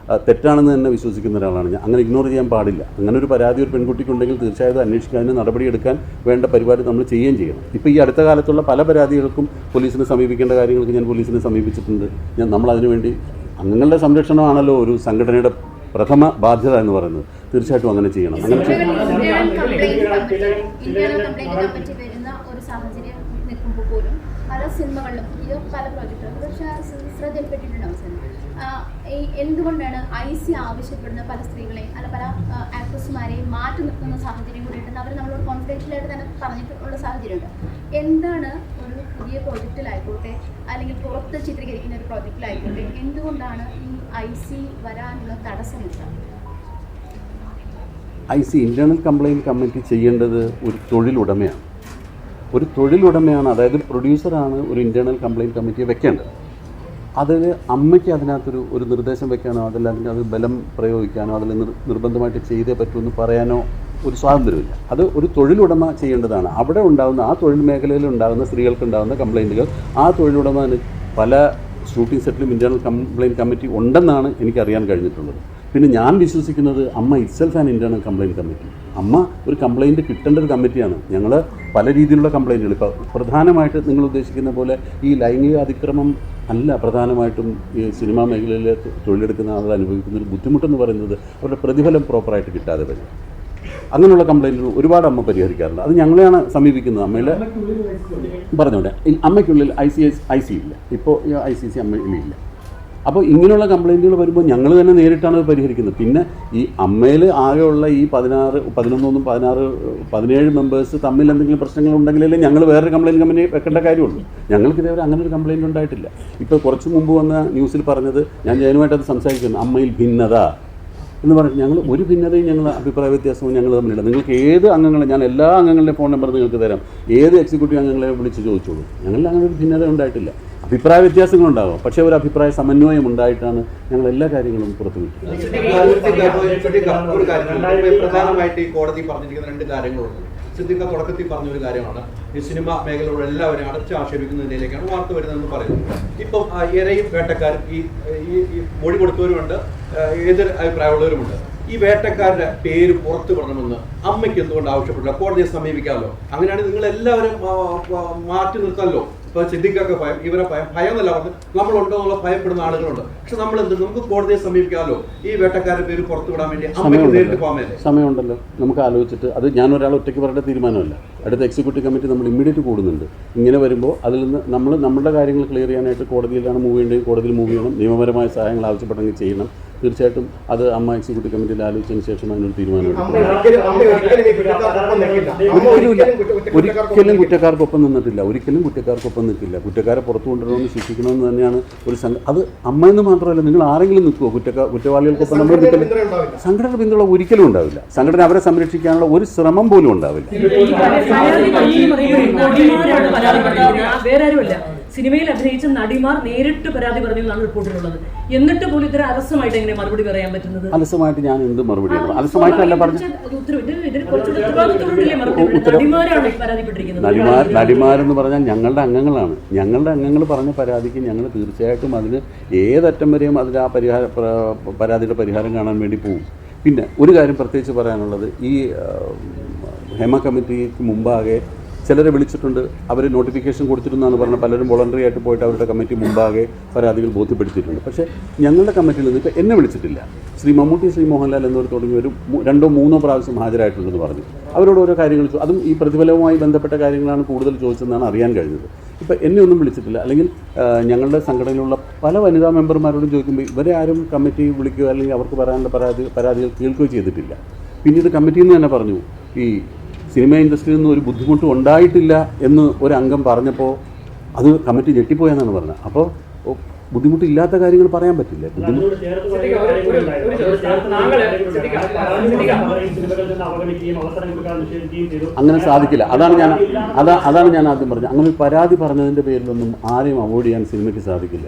തെറ്റാണെന്ന് തന്നെ വിശ്വസിക്കുന്ന ഒരാളാണ് ഞാൻ. അങ്ങനെ ഇഗ്നോർ ചെയ്യാൻ പാടില്ല. അങ്ങനെ ഒരു പരാതി ഒരു പെൺകുട്ടിക്കുണ്ടെങ്കിൽ തീർച്ചയായിട്ടും അന്വേഷിക്കാൻ, അതിന് നടപടിയെടുക്കാൻ വേണ്ട പരിപാടി നമ്മൾ ചെയ്യുകയും ചെയ്യണം. ഇപ്പോൾ ഈ അടുത്ത കാലത്തുള്ള പല പരാതികൾക്കും പോലീസിനെ സമീപിക്കേണ്ട കാര്യങ്ങൾക്ക് ഞാൻ പോലീസിനെ സമീപിച്ചിട്ടുണ്ട്. നമ്മളതിനുവേണ്ടി അംഗങ്ങളുടെ സംരക്ഷണമാണല്ലോ ഒരു സംഘടനയുടെ പ്രഥമ ബാധ്യത എന്ന് പറയുന്നത്. തീർച്ചയായിട്ടും അങ്ങനെ ചെയ്യണം. അങ്ങനെ പോലും പല സിനിമകളിലും ഇത് പല പ്രോജക്റ്റുകളും പക്ഷേ ശ്രദ്ധയിൽപ്പെട്ടിട്ടുണ്ടാവും സാർ. എന്തുകൊണ്ടാണ് IC ആവശ്യപ്പെടുന്ന പല സ്ത്രീകളെയും അല്ല പല ആക്ട്രസ്മാരെയും മാറ്റി നിർത്തുന്ന സാഹചര്യം കൂടിയിട്ടുണ്ട്? അവർ നമ്മളോട് കോൺഫിഡൻഷ്യലായിട്ട് തന്നെ പറഞ്ഞിട്ടുള്ള സാഹചര്യമുണ്ട്. എന്താണ് ഒരു പുതിയ പ്രോജക്റ്റിലായിക്കോട്ടെ അല്ലെങ്കിൽ പുറത്ത് ചിത്രീകരിക്കുന്ന ഒരു പ്രോജക്റ്റിലായിക്കോട്ടെ എന്തുകൊണ്ടാണ് ഈ IC വരാനുള്ള തടസ്സമില്ല? IC ഇൻ്റേണൽ കംപ്ലയിൻറ്റ് കമ്മിറ്റി ചെയ്യേണ്ടത് ഒരു തൊഴിലുടമയാണ്. ഒരു തൊഴിലുടമയാണ്, അതായത് പ്രൊഡ്യൂസറാണ് ഒരു ഇൻ്റേണൽ കംപ്ലയിൻറ്റ് കമ്മിറ്റിയെ വെക്കേണ്ടത്. അതിൽ അമ്മയ്ക്ക് അതിനകത്തൊരു നിർദ്ദേശം വെക്കാനോ അതല്ലെങ്കിൽ അത് ബലം പ്രയോഗിക്കാനോ അതിൽ നിർബന്ധമായിട്ട് ചെയ്തേ പറ്റുമെന്ന് പറയാനോ ഒരു സ്വാതന്ത്ര്യമില്ല. അത് ഒരു തൊഴിലുടമ ചെയ്യേണ്ടതാണ്. അവിടെ ഉണ്ടാകുന്ന ആ തൊഴിൽ മേഖലയിൽ ഉണ്ടാകുന്ന സ്ത്രീകൾക്കുണ്ടാകുന്ന കംപ്ലയിൻറ്റുകൾ ആ തൊഴിലുടമ പല ഷൂട്ടിംഗ് സെറ്റിലും ഇൻ്റേണൽ കംപ്ലയിൻറ്റ് കമ്മിറ്റി ഉണ്ടെന്നാണ് എനിക്കറിയാൻ കഴിഞ്ഞിട്ടുള്ളത്. പിന്നെ ഞാൻ വിശ്വസിക്കുന്നത് അമ്മ itself an internal complaint committee. അമ്മ ഒരു കംപ്ലയിൻറ്റ് കിട്ടേണ്ട ഒരു കമ്മിറ്റിയാണ്. ഞങ്ങൾ പല രീതിയിലുള്ള കംപ്ലയിൻറ്റുകൾ, ഇപ്പോൾ പ്രധാനമായിട്ട് നിങ്ങൾ ഉദ്ദേശിക്കുന്ന പോലെ ഈ ലൈംഗിക അതിക്രമം അല്ല പ്രധാനമായിട്ടും ഈ സിനിമാ മേഖലയിൽ തൊഴിലെടുക്കുന്ന ആളുകൾ അനുഭവിക്കുന്ന ഒരു ബുദ്ധിമുട്ടെന്ന് പറയുന്നത് അവരുടെ പ്രതിഫലം പ്രോപ്പറായിട്ട് കിട്ടാതെ വരും. അങ്ങനെയുള്ള കംപ്ലയിൻറ്റുകൾ ഒരുപാട് അമ്മ പരിഹരിക്കാറുണ്ട്. അത് ഞങ്ങളെയാണ് സമീപിക്കുന്നത്. അമ്മയുടെ പറഞ്ഞോട്ടെ, അമ്മയ്ക്കുള്ളിൽ IC ഇല്ല, ഇപ്പോൾ ICC അമ്മയിലില്ല. അപ്പോൾ ഇങ്ങനെയുള്ള കംപ്ലയിൻറ്റുകൾ വരുമ്പോൾ ഞങ്ങൾ തന്നെ നേരിട്ടാണ് അത് പരിഹരിക്കുന്നത്. പിന്നെ ഈ അമ്മയിൽ ആകെയുള്ള ഈ 17 മെമ്പേഴ്സ് തമ്മിൽ എന്തെങ്കിലും പ്രശ്നങ്ങളുണ്ടെങ്കിലല്ലേ ഞങ്ങൾ വേറൊരു കംപ്ലയിൻറ്റ് കമ്പനി വെക്കേണ്ട കാര്യമുള്ളൂ. ഞങ്ങൾക്കിതേവരെ അങ്ങനെ ഒരു കംപ്ലയിൻറ്റ് ഉണ്ടായിട്ടില്ല. ഇപ്പോൾ കുറച്ച് മുമ്പ് വന്ന ന്യൂസിൽ പറഞ്ഞത്, ഞാൻ ജനുമായിട്ട് അത് സംസാരിക്കുന്നു, അമ്മയിൽ ഭിന്നത എന്ന് പറഞ്ഞിട്ട് ഞങ്ങൾ ഒരു ഭിന്നതയും ഞങ്ങൾ അഭിപ്രായ വ്യത്യാസവും ഞങ്ങൾ തമ്മിലില്ല. നിങ്ങൾക്ക് ഏത് അംഗങ്ങളെ, ഞാൻ എല്ലാ അംഗങ്ങളുടെയും ഫോൺ നമ്പർ നിങ്ങൾക്ക് തരാം, ഏത് എക്സിക്യൂട്ടീവ് അംഗങ്ങളെ വിളിച്ച് ചോദിച്ചോളൂ. ഞങ്ങളിൽ അങ്ങനെ ഒരു ഭിന്നത ഉണ്ടായിട്ടില്ല. അഭിപ്രായ വ്യത്യാസങ്ങളുണ്ടാകും, പക്ഷേ ഒരു അഭിപ്രായ സമന്വയം ഉണ്ടായിട്ടാണ് ഞങ്ങൾ എല്ലാ കാര്യങ്ങളും പുറത്തുവിട്ടത്. പ്രധാനമായിട്ട് ഈ കോടതി പറഞ്ഞിരിക്കുന്ന 2 കാര്യങ്ങളുണ്ട്. സിദ്ദിഖ തുടക്കത്തിൽ പറഞ്ഞൊരു കാര്യമാണ്, ഈ സിനിമ മേഖലയുള്ള എല്ലാവരും അടച്ച് ആക്ഷേപിക്കുന്നതിലേക്കാണ് വാർത്ത വരുന്നതെന്ന് പറയുന്നത്. ഇപ്പം ഇരയും വേട്ടക്കാരും ഈ മൊഴി കൊടുത്തവരുമുണ്ട്, എതിർ അഭിപ്രായമുള്ളവരുമുണ്ട്. ഈ വേട്ടക്കാരുടെ പേര് പുറത്തു വിടണമെന്ന് അമ്മയ്ക്ക് എന്തുകൊണ്ട് ആവശ്യപ്പെട്ടില്ല? കോടതിയെ സമീപിക്കാമല്ലോ. അങ്ങനെയാണെങ്കിൽ നിങ്ങൾ എല്ലാവരും മാറ്റി നിർത്താമല്ലോ. ഇപ്പോൾ സിദ്ദിഖൊക്കെ ഭയം, ഇവരെ ഭയം എന്നല്ല പറഞ്ഞു, നമ്മളുണ്ടോ എന്നുള്ള ഭയപ്പെടുന്ന ആളുകളുണ്ട്. പക്ഷെ നമ്മൾ എന്ത്, നമുക്ക് കോടതിയെ സമീപിക്കാമല്ലോ, ഈ വേട്ടക്കാരുടെ പേര് പുറത്തു വിടാൻ വേണ്ടി അമ്മയ്ക്ക് നേരിട്ട് പോകാൻ വേണ്ടി സമയമുണ്ടല്ലോ. നമുക്ക് ആലോചിച്ചിട്ട്, അത് ഞാൻ ഒരാൾ ഒറ്റയ്ക്ക് പറയേണ്ട തീരുമാനമല്ല. അടുത്ത എക്സിക്യൂട്ടീവ് കമ്മിറ്റി നമ്മൾ ഇമ്മീഡിയറ്റ് കൂടുന്നുണ്ട്. ഇങ്ങനെ വരുമ്പോൾ അതിൽ നിന്ന് നമ്മുടെ കാര്യങ്ങൾ ക്ലിയർ ചെയ്യാനായിട്ട് കോടതിയിലാണ് മൂവ് ചെയ്യേണ്ടത്, കോടതിയിൽ മൂവ് ചെയ്യണം. നിയമപരമായ സഹായങ്ങൾ ആവശ്യപ്പെട്ടെങ്കിൽ ചെയ്യണം. തീർച്ചയായിട്ടും അത് അമ്മ എക്സിക്യൂട്ടീവ് കമ്മിറ്റിയിൽ ആലോചിച്ചതിന് ശേഷം അതിനൊരു തീരുമാനമെടുക്കും. ഒരിക്കലും കുറ്റക്കാർക്കൊപ്പം നിന്നിട്ടില്ല, ഒരിക്കലും കുറ്റക്കാർക്കൊപ്പം നിൽക്കില്ല. കുറ്റക്കാരെ പുറത്തു കൊണ്ടുവരണമെന്ന് ശിക്ഷിക്കണമെന്ന് തന്നെയാണ് ഒരു അത് അമ്മയെന്ന് മാത്രമല്ല, നിങ്ങൾ ആരെങ്കിലും നിൽക്കുമോ കുറ്റവാളികൾക്കൊപ്പം നമ്മൾ നിൽക്കില്ല. സംഘടന പിന്തുണ ഒരിക്കലും ഉണ്ടാവില്ല. സംഘടന അവരെ സംരക്ഷിക്കാനുള്ള ഒരു ശ്രമം പോലും ഉണ്ടാവില്ല. വേറെ ആരുമല്ല, സിനിമയിൽ അഭിനയിച്ച നടിമാർ നേരിട്ട് പരാതി പറഞ്ഞു എന്നാണ് റിപ്പോർട്ടിലുള്ളത്. എന്നിട്ട് പോലും ഇത്ര അലസമായിട്ട് എങ്ങനെ മറുപടി പറയാൻ പറ്റുന്നത്? അലസമായിട്ട് ഞാൻ എന്ത് മറുപടിയാണ്? അലസമായിട്ടല്ല പറഞ്ഞു. നടിമാരെന്ന് പറഞ്ഞാൽ ഞങ്ങളുടെ അംഗങ്ങളാണ്. ഞങ്ങളുടെ അംഗങ്ങൾ പറഞ്ഞ പരാതിക്ക് ഞങ്ങൾ തീർച്ചയായിട്ടും അതിന് ഏതറ്റം വരെയും അതിൽ ആ പരാതിയുടെ പരിഹാരം കാണാൻ വേണ്ടി പോകും. പിന്നെ ഒരു കാര്യം പ്രത്യേകിച്ച് പറയാനുള്ളത്, ഈ ഹേമ കമ്മിറ്റിക്ക് മുമ്പാകെ ചിലരെ വിളിച്ചിട്ടുണ്ട്, അവർ നോട്ടിഫിക്കേഷൻ കൊടുത്തിരുന്നാണ് പറഞ്ഞത്. പലരും വോളണ്ടറി ആയിട്ട് പോയിട്ട് അവരുടെ കമ്മിറ്റി മുമ്പാകെ പരാതികൾ ബോധ്യപ്പെടുത്തിയിട്ടുണ്ട്. പക്ഷേ ഞങ്ങളുടെ കമ്മിറ്റിയിൽ നിന്ന് ഇപ്പോൾ എന്നെ വിളിച്ചിട്ടില്ല. ശ്രീ മമ്മൂട്ടി, ശ്രീ മോഹൻലാൽ എന്നിവർ തുടങ്ങിയവരും 2-3 പ്രാവശ്യം ഹാജരായിട്ടുണ്ടെന്ന് പറഞ്ഞു. അവരോട് ഓരോ കാര്യങ്ങൾ, അതും ഈ പ്രതിഫലവുമായി ബന്ധപ്പെട്ട കാര്യങ്ങളാണ് കൂടുതൽ ചോദിച്ചതെന്നാണ് അറിയാൻ കഴിഞ്ഞത്. ഇപ്പോൾ എന്നെ ഒന്നും വിളിച്ചിട്ടില്ല. അല്ലെങ്കിൽ ഞങ്ങളുടെ സംഘടനയിലുള്ള പല വനിതാ മെമ്പർമാരോടും ചോദിക്കുമ്പോൾ ഇവരെ ആരും കമ്മിറ്റി വിളിക്കുകയോ അല്ലെങ്കിൽ അവർക്ക് പറയാനുള്ള പരാതികൾ കേൾക്കുകയോ ചെയ്തിട്ടില്ല. പിന്നീട് കമ്മിറ്റിയിൽ നിന്ന് തന്നെ പറഞ്ഞു, ഈ സിനിമ ഇൻഡസ്ട്രിയിൽ നിന്ന് ഒരു ബുദ്ധിമുട്ടും ഉണ്ടായിട്ടില്ല എന്ന് ഒരു അംഗം പറഞ്ഞപ്പോൾ അത് കമ്മിറ്റി ഞെട്ടിപ്പോയെന്നാണ് പറഞ്ഞത്. അപ്പോൾ ബുദ്ധിമുട്ടില്ലാത്ത കാര്യങ്ങൾ പറയാൻ പറ്റില്ല. അങ്ങനെ സാധിക്കില്ല. അതാണ് ഞാൻ ആദ്യം പറഞ്ഞത്. അങ്ങനെ ഒരു പരാതി പറഞ്ഞതിൻ്റെ പേരിലൊന്നും ആരെയും അവോയ്ഡ് ചെയ്യാൻ സിനിമയ്ക്ക് സാധിക്കില്ല.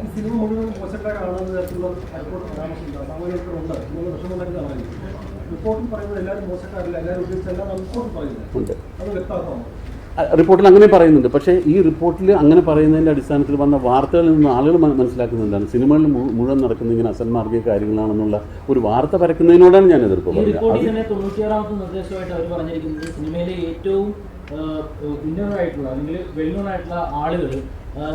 റിപ്പോർട്ടിൽ അങ്ങനെ പറയുന്നുണ്ട്. പക്ഷേ ഈ റിപ്പോർട്ടിൽ അങ്ങനെ പറയുന്നതിൻ്റെ അടിസ്ഥാനത്തിൽ വന്ന വാർത്തകളിൽ നിന്ന് ആളുകൾ മനസ്സിലാക്കുന്നുണ്ടാണ് സിനിമകളിൽ മുഴുവൻ നടക്കുന്ന ഇങ്ങനെ അസന്മാർഗിക കാര്യങ്ങളാണെന്നുള്ള ഒരു വാർത്ത പരക്കുന്നതിനോടാണ് ഞാൻ എതിർപ്പ് പറഞ്ഞത്. 96ാമത്തെ നിർദ്ദേശമായിട്ട് അവർ പറഞ്ഞിരിക്കുന്നത് സിനിമയിലെ ഏറ്റവും ഉന്നതരായിട്ടുള്ള അല്ലെങ്കിൽ വെൽനോൺ ആയിട്ടുള്ള ആളുകൾ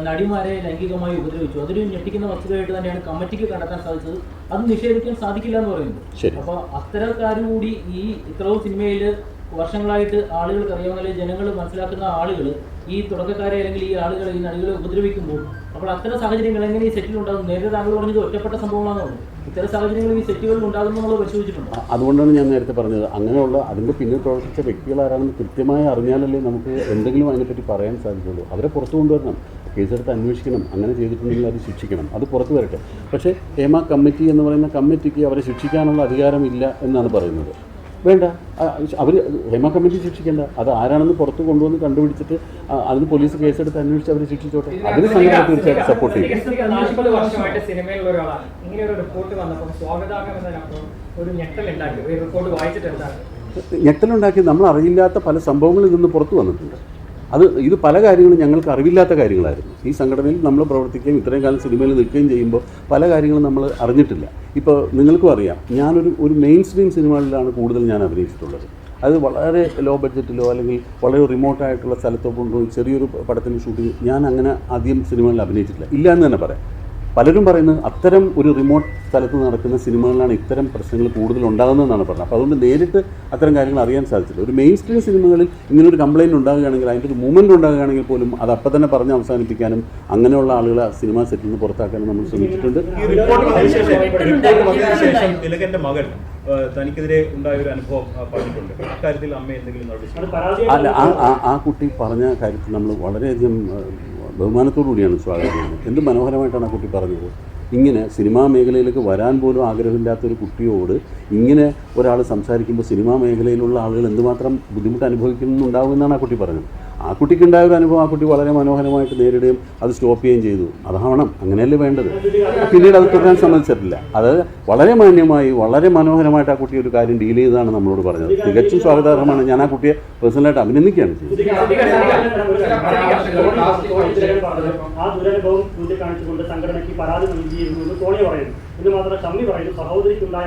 നടിമാരെ ലൈംഗികമായി ഉപദ്രവിച്ചു. അതൊരു ഞെട്ടിക്കുന്ന വസ്തുതയായിട്ട് തന്നെയാണ് കമ്മിറ്റിക്ക് കണ്ടെത്താൻ സാധിച്ചത്. അത് നിഷേധിക്കാൻ സാധിക്കില്ല എന്ന് പറയുന്നത്. അപ്പോൾ അത്തരക്കാരുകൂടി ഈ ഇത്രയും സിനിമയിൽ വർഷങ്ങളായിട്ട് ആളുകൾക്ക് അറിയാവുന്ന ജനങ്ങൾ മനസ്സിലാക്കുന്ന ആളുകൾ ഈ തുടക്കക്കാരെ അല്ലെങ്കിൽ ഈ ആളുകൾ ഈ നടികളെ ഉപദ്രവിക്കുമ്പോൾ അപ്പോൾ അത്തരം സാഹചര്യങ്ങൾ എങ്ങനെ ഈ സെറ്റിൽ ഉണ്ടാകും? നേരത്തെ താങ്കൾ പറഞ്ഞത് ഒറ്റപ്പെട്ട സംഭവമാണെന്ന് പറഞ്ഞു. ഇത്തരം സാഹചര്യങ്ങൾ ഈ സെറ്റുകളിൽ ഉണ്ടാകുന്നു എന്നുള്ളത് പരിശോധിച്ചിട്ടുണ്ട്. അതുകൊണ്ടാണ് ഞാൻ നേരത്തെ പറഞ്ഞത്, അങ്ങനെയുള്ള അതിൻ്റെ പിന്നിൽ പ്രവർത്തിച്ച വ്യക്തികൾ ആരാണെന്ന് കൃത്യമായി അറിഞ്ഞാലല്ലേ നമുക്ക് എന്തെങ്കിലും അതിനെപ്പറ്റി പറയാൻ സാധിക്കുള്ളൂ. അവരെ പുറത്തു കൊണ്ടുവരണം, കേസെടുത്ത് അന്വേഷിക്കണം. അങ്ങനെ ചെയ്തിട്ടുണ്ടെങ്കിൽ അത് ശിക്ഷിക്കണം, അത് പുറത്തു വരട്ടെ. പക്ഷേ ഹേമ കമ്മിറ്റി എന്ന് പറയുന്ന കമ്മിറ്റിക്ക് അവരെ ശിക്ഷിക്കാനുള്ള അധികാരമില്ല എന്നാണ് പറയുന്നത്. വേണ്ട, അവർ ഹേമ കമ്മിറ്റി ശിക്ഷിക്കേണ്ട. അത് ആരാണെന്ന് പുറത്ത് കൊണ്ടുവന്ന് കണ്ടുപിടിച്ചിട്ട് അതിന് പോലീസ് കേസെടുത്ത് അന്വേഷിച്ച് അവരെ ശിക്ഷിച്ചോട്ടെ. അതിന് സംഘടന തീർച്ചയായിട്ടും സപ്പോർട്ട് ചെയ്യും. 40 വർഷമായിട്ട് സിനിമയിലുള്ള ഒരാളാണ്. ഇങ്ങനെ ഒരു റിപ്പോർട്ട് വന്നപ്പോൾ സ്വാഗതാർഹമെന്നതിനപ്പുറം ഒരു ഞെട്ടലുണ്ടാക്കി. ഈ റിപ്പോർട്ട് വായിച്ചിട്ട് എന്താണ് ഞെട്ടലുണ്ടാക്കി? നമ്മൾ അറിയില്ലാത്ത പല സംഭവങ്ങളിൽ നിന്ന് പുറത്തു വന്നിട്ടുണ്ട്. ഇത് പല കാര്യങ്ങളും ഞങ്ങൾക്ക് അറിവില്ലാത്ത കാര്യങ്ങളായിരുന്നു. ഈ സംഘടനയിൽ നമ്മൾ പ്രവർത്തിക്കുകയും ഇത്രയും കാലം സിനിമയിൽ നിൽക്കുകയും ചെയ്യുമ്പോൾ പല കാര്യങ്ങളും നമ്മൾ അറിഞ്ഞിട്ടില്ല. ഇപ്പോൾ നിങ്ങൾക്കും അറിയാം, ഞാനൊരു മെയിൻ സ്ട്രീം സിനിമകളിലാണ് കൂടുതൽ ഞാൻ അഭിനയിച്ചിട്ടുള്ളത്. അത് വളരെ ലോ ബഡ്ജറ്റിലോ അല്ലെങ്കിൽ വളരെ റിമോട്ടായിട്ടുള്ള സ്ഥലത്തോ കൊണ്ടുപോയി ചെറിയൊരു പടത്തിൻ്റെ ഷൂട്ടിങ് ഞാൻ അങ്ങനെ ആദ്യം സിനിമകളിൽ അഭിനയിച്ചിട്ടില്ല. ഇല്ല എന്ന് തന്നെ പറയാം. പലരും പറയുന്നത് അത്തരം ഒരു റിമോട്ട് സ്ഥലത്ത് നടക്കുന്ന സിനിമകളിലാണ് ഇത്തരം പ്രശ്നങ്ങൾ കൂടുതൽ ഉണ്ടാകുന്നതെന്നാണ് പറഞ്ഞത്. അപ്പോൾ അതുകൊണ്ട് നേരിട്ട് അത്തരം കാര്യങ്ങൾ അറിയാൻ സാധിച്ചില്ല. ഒരു മെയിൻ സ്ട്രീം സിനിമകളിൽ ഇങ്ങനൊരു കംപ്ലയിൻറ്റ് ഉണ്ടാകുകയാണെങ്കിൽ, അതിൻ്റെ ഒരു മൂവ്മെൻറ്റ് ഉണ്ടാകുകയാണെങ്കിൽ പോലും അത് അപ്പം തന്നെ പറഞ്ഞ് അവസാനിപ്പിക്കാനും അങ്ങനെയുള്ള ആളുകളെ സിനിമാ സെറ്റിൽ നിന്ന് പുറത്താക്കാനും നമ്മൾ ശ്രമിച്ചിട്ടുണ്ട്. തിലകന്റെ മകൻ തനിക്കെതിരെ ഉണ്ടായ ഒരു അനുഭവം പറഞ്ഞിട്ടുണ്ട്. അക്കാര്യത്തിൽ അമ്മ എന്തെങ്കിലും അല്ല, ആ കുട്ടി പറഞ്ഞ കാര്യത്തിൽ നമ്മൾ വളരെയധികം ബഹുമാനത്തോടു കൂടിയാണ് സ്വാഗതം ചെയ്യുന്നത്. എന്ത് മനോഹരമായിട്ടാണ് ആ കുട്ടി പറഞ്ഞത്. ഇങ്ങനെ സിനിമാ മേഖലയിലേക്ക് വരാൻ പോലും ആഗ്രഹമില്ലാത്തൊരു കുട്ടിയോട് ഇങ്ങനെ ഒരാൾ സംസാരിക്കുമ്പോൾ സിനിമാ മേഖലയിലുള്ള ആളുകൾ എന്തുമാത്രം ബുദ്ധിമുട്ട് അനുഭവിക്കുന്നുണ്ടാവുമെന്നാണ് ആ കുട്ടി പറഞ്ഞത്. ആ കുട്ടിക്കുണ്ടായ ഒരു അനുഭവം ആ കുട്ടി വളരെ മനോഹരമായിട്ട് നേരിടുകയും അത് സ്റ്റോപ്പ് ചെയ്യുകയും ചെയ്തു. അതാവണം, അങ്ങനെയല്ലേ വേണ്ടത്. പിന്നീട് അത് തുടരാൻ സമ്മതിച്ചിട്ടില്ല. അത് വളരെ മാന്യമായി വളരെ മനോഹരമായിട്ട് ആ കുട്ടി ഒരു കാര്യം ഡീൽ ചെയ്തതാണ് നമ്മളോട് പറഞ്ഞത്. തികച്ചും സ്വാഗതാർഹമാണ്. ഞാൻ ആ കുട്ടിയെ പേഴ്സണലായിട്ട് അഭിനന്ദിക്കുകയാണ് ചെയ്തത്. ആ ദുരനുഭവം ചൂണ്ടിക്കാണിച്ചുകൊണ്ട് സംഘടനയ്ക്ക് പരാതി നൽകിയിരുന്നു എന്ന് സോണിയ പറയുന്നു. ഇത് മാത്രമല്ല ഷമ്മി പറയുന്നു, സഹോദരിക്കുണ്ടായ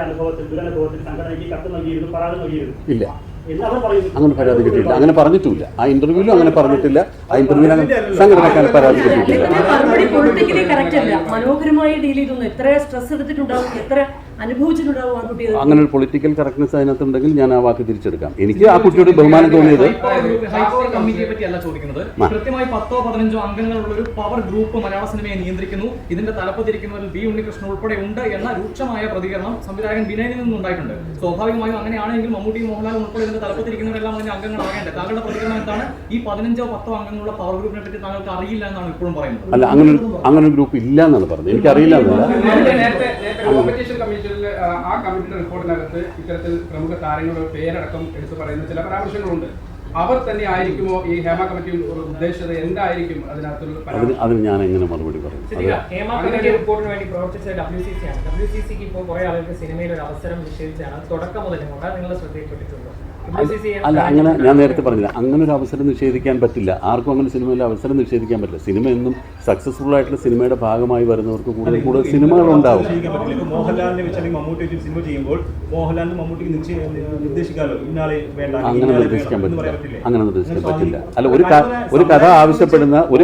ദുരനുഭവത്തിൽ സംഘടനയ്ക്ക് കത്ത് നൽകിയിരുന്നു, പരാതി നൽകിയിരുന്നു. ഇല്ല, എല്ലാവരും പറയുന്നു. അങ്ങനെ പരാതി കിട്ടിയില്ല, അങ്ങനെ പറഞ്ഞിട്ടില്ല. ആ ഇന്റർവ്യൂവിലും അങ്ങനെ പറഞ്ഞിട്ടില്ല. ആ ഇന്റർവ്യൂവിൽ സംഘടനക്കാൻ പരാതി കിട്ടിയിട്ടില്ല. പൊളിറ്റിക്കലി കറക്റ്റ് അല്ല, മനോഹരമായി ഡീൽ ചെയ്തു. എത്ര സ്ട്രെസ് എടുത്തിട്ടുണ്ടാവും, എത്ര അനുഭവിച്ചിട്ടുണ്ടാവും ആ കുട്ടി. അങ്ങനെ ഒരു പൊളിറ്റിക്കൽ കറക്റ്റ്നെസ് അതിനകത്തുണ്ടെങ്കിൽ ഞാൻ ആ വാക്ക് തിരിച്ചെടുക്കാം. എനിക്ക് ആ കുട്ടിയോട് ബഹുമാനം തോന്നിയത് ഹൈപ്പവർ കമ്മിറ്റിയെ പറ്റിയല്ല ചോദിക്കുന്നത്. കൃത്യമായി 10-15 അംഗങ്ങളുള്ള ഒരു പവർ ഗ്രൂപ്പ് മലയാള സിനിമയെ നിയന്ത്രിക്കുന്നു, ഇതിന്റെ തലപ്പത്തിരിക്കുന്നതിൽ ബി ഉണ്ണികൃഷ്ണൻ ഉൾപ്പെടെ ഉണ്ട് എന്ന രൂക്ഷമായ പ്രതികരണം സംവിധായകൻ വിനയനിൽ നിന്നുണ്ടായിട്ടുണ്ട്. സ്വാഭാവികമായും അങ്ങനെയാണെങ്കിൽ മമ്മൂട്ടി, മോഹൻലാൽ ഉൾപ്പെടെ ഇതിന്റെ തലപ്പത്തിരിക്കുന്നവരെല്ലാം അതിന്റെ അംഗങ്ങളാകേണ്ടത്. താങ്കളുടെ പ്രതികരണം എന്താണ്? ഈ 15-10 അംഗങ്ങളുള്ള പവർ ഗ്രൂപ്പിനെ പറ്റി താങ്കൾക്ക് അറിയില്ല എന്നാണ് ഇപ്പോഴും പറയുന്നത്. അല്ല, അങ്ങനെ ഒരു ഗ്രൂപ്പ് ഇല്ല എന്നാണ് പറഞ്ഞത്. എനിക്കറിയില്ല എന്നല്ല. നേരത്തെ കോമ്പറ്റീഷൻ കമ്മീഷനിൽ ആ കമ്മിറ്റിയുടെ റിപ്പോർട്ടിനകത്ത് ഇത്തരത്തിൽ പ്രമുഖ താരങ്ങളുടെ പേരടക്കം എടുത്തു പറയുന്ന ചില പരാമർശങ്ങളുണ്ട്. അവർ തന്നെ ആയിരിക്കുമോ ഈ ഹേമ കമ്മിറ്റി ഉദ്ദേശിച്ചത്? എന്തായിരിക്കും അതിന് ഞാൻ എങ്ങനെ മറുപടി പറയും? ഹേമ കമ്മിറ്റി റിപ്പോർട്ടിന് വേണ്ടി പ്രവർത്തിച്ച WCC ആണ്. WCCക്ക് ഇപ്പോൾ കുറെ ആളുകൾക്ക് സിനിമയിൽ ഒരു അവസരം നിഷേധിച്ചാണ് തുടക്കം മുതൽ നിങ്ങളുടെ ശ്രദ്ധയിൽപ്പെട്ടിട്ടുണ്ടോ? അല്ല, അങ്ങനെ ഞാൻ നേരത്തെ പറഞ്ഞില്ല, അങ്ങനെ ഒരു അവസരം നിഷേധിക്കാൻ പറ്റില്ല. ആർക്കും അങ്ങനെ സിനിമയിൽ അവസരം നിഷേധിക്കാൻ പറ്റില്ല. സിനിമ എന്നും സക്സസ്ഫുൾ ആയിട്ടുള്ള സിനിമയുടെ ഭാഗമായി വരുന്നവർക്ക് കൂടുതൽ സിനിമകൾ ഉണ്ടാവും. മോഹൻലാലിനെ വെച്ച് അല്ലെങ്കിൽ മമ്മൂട്ടി വെച്ച് സിനിമ ചെയ്യുമ്പോൾ മോഹൻലാലിന് മമ്മൂട്ടിക്ക് നിർദ്ദേശിക്കാമല്ലോ, ഇന്നാളെ വേണ്ട, അങ്ങനെ നിർദ്ദേശിക്കാൻ പറ്റില്ല. അങ്ങനെ നിർദ്ദേശിക്കാൻ പറ്റില്ല. അല്ല, ഒരു കഥ ആവശ്യപ്പെടുന്ന ഒരു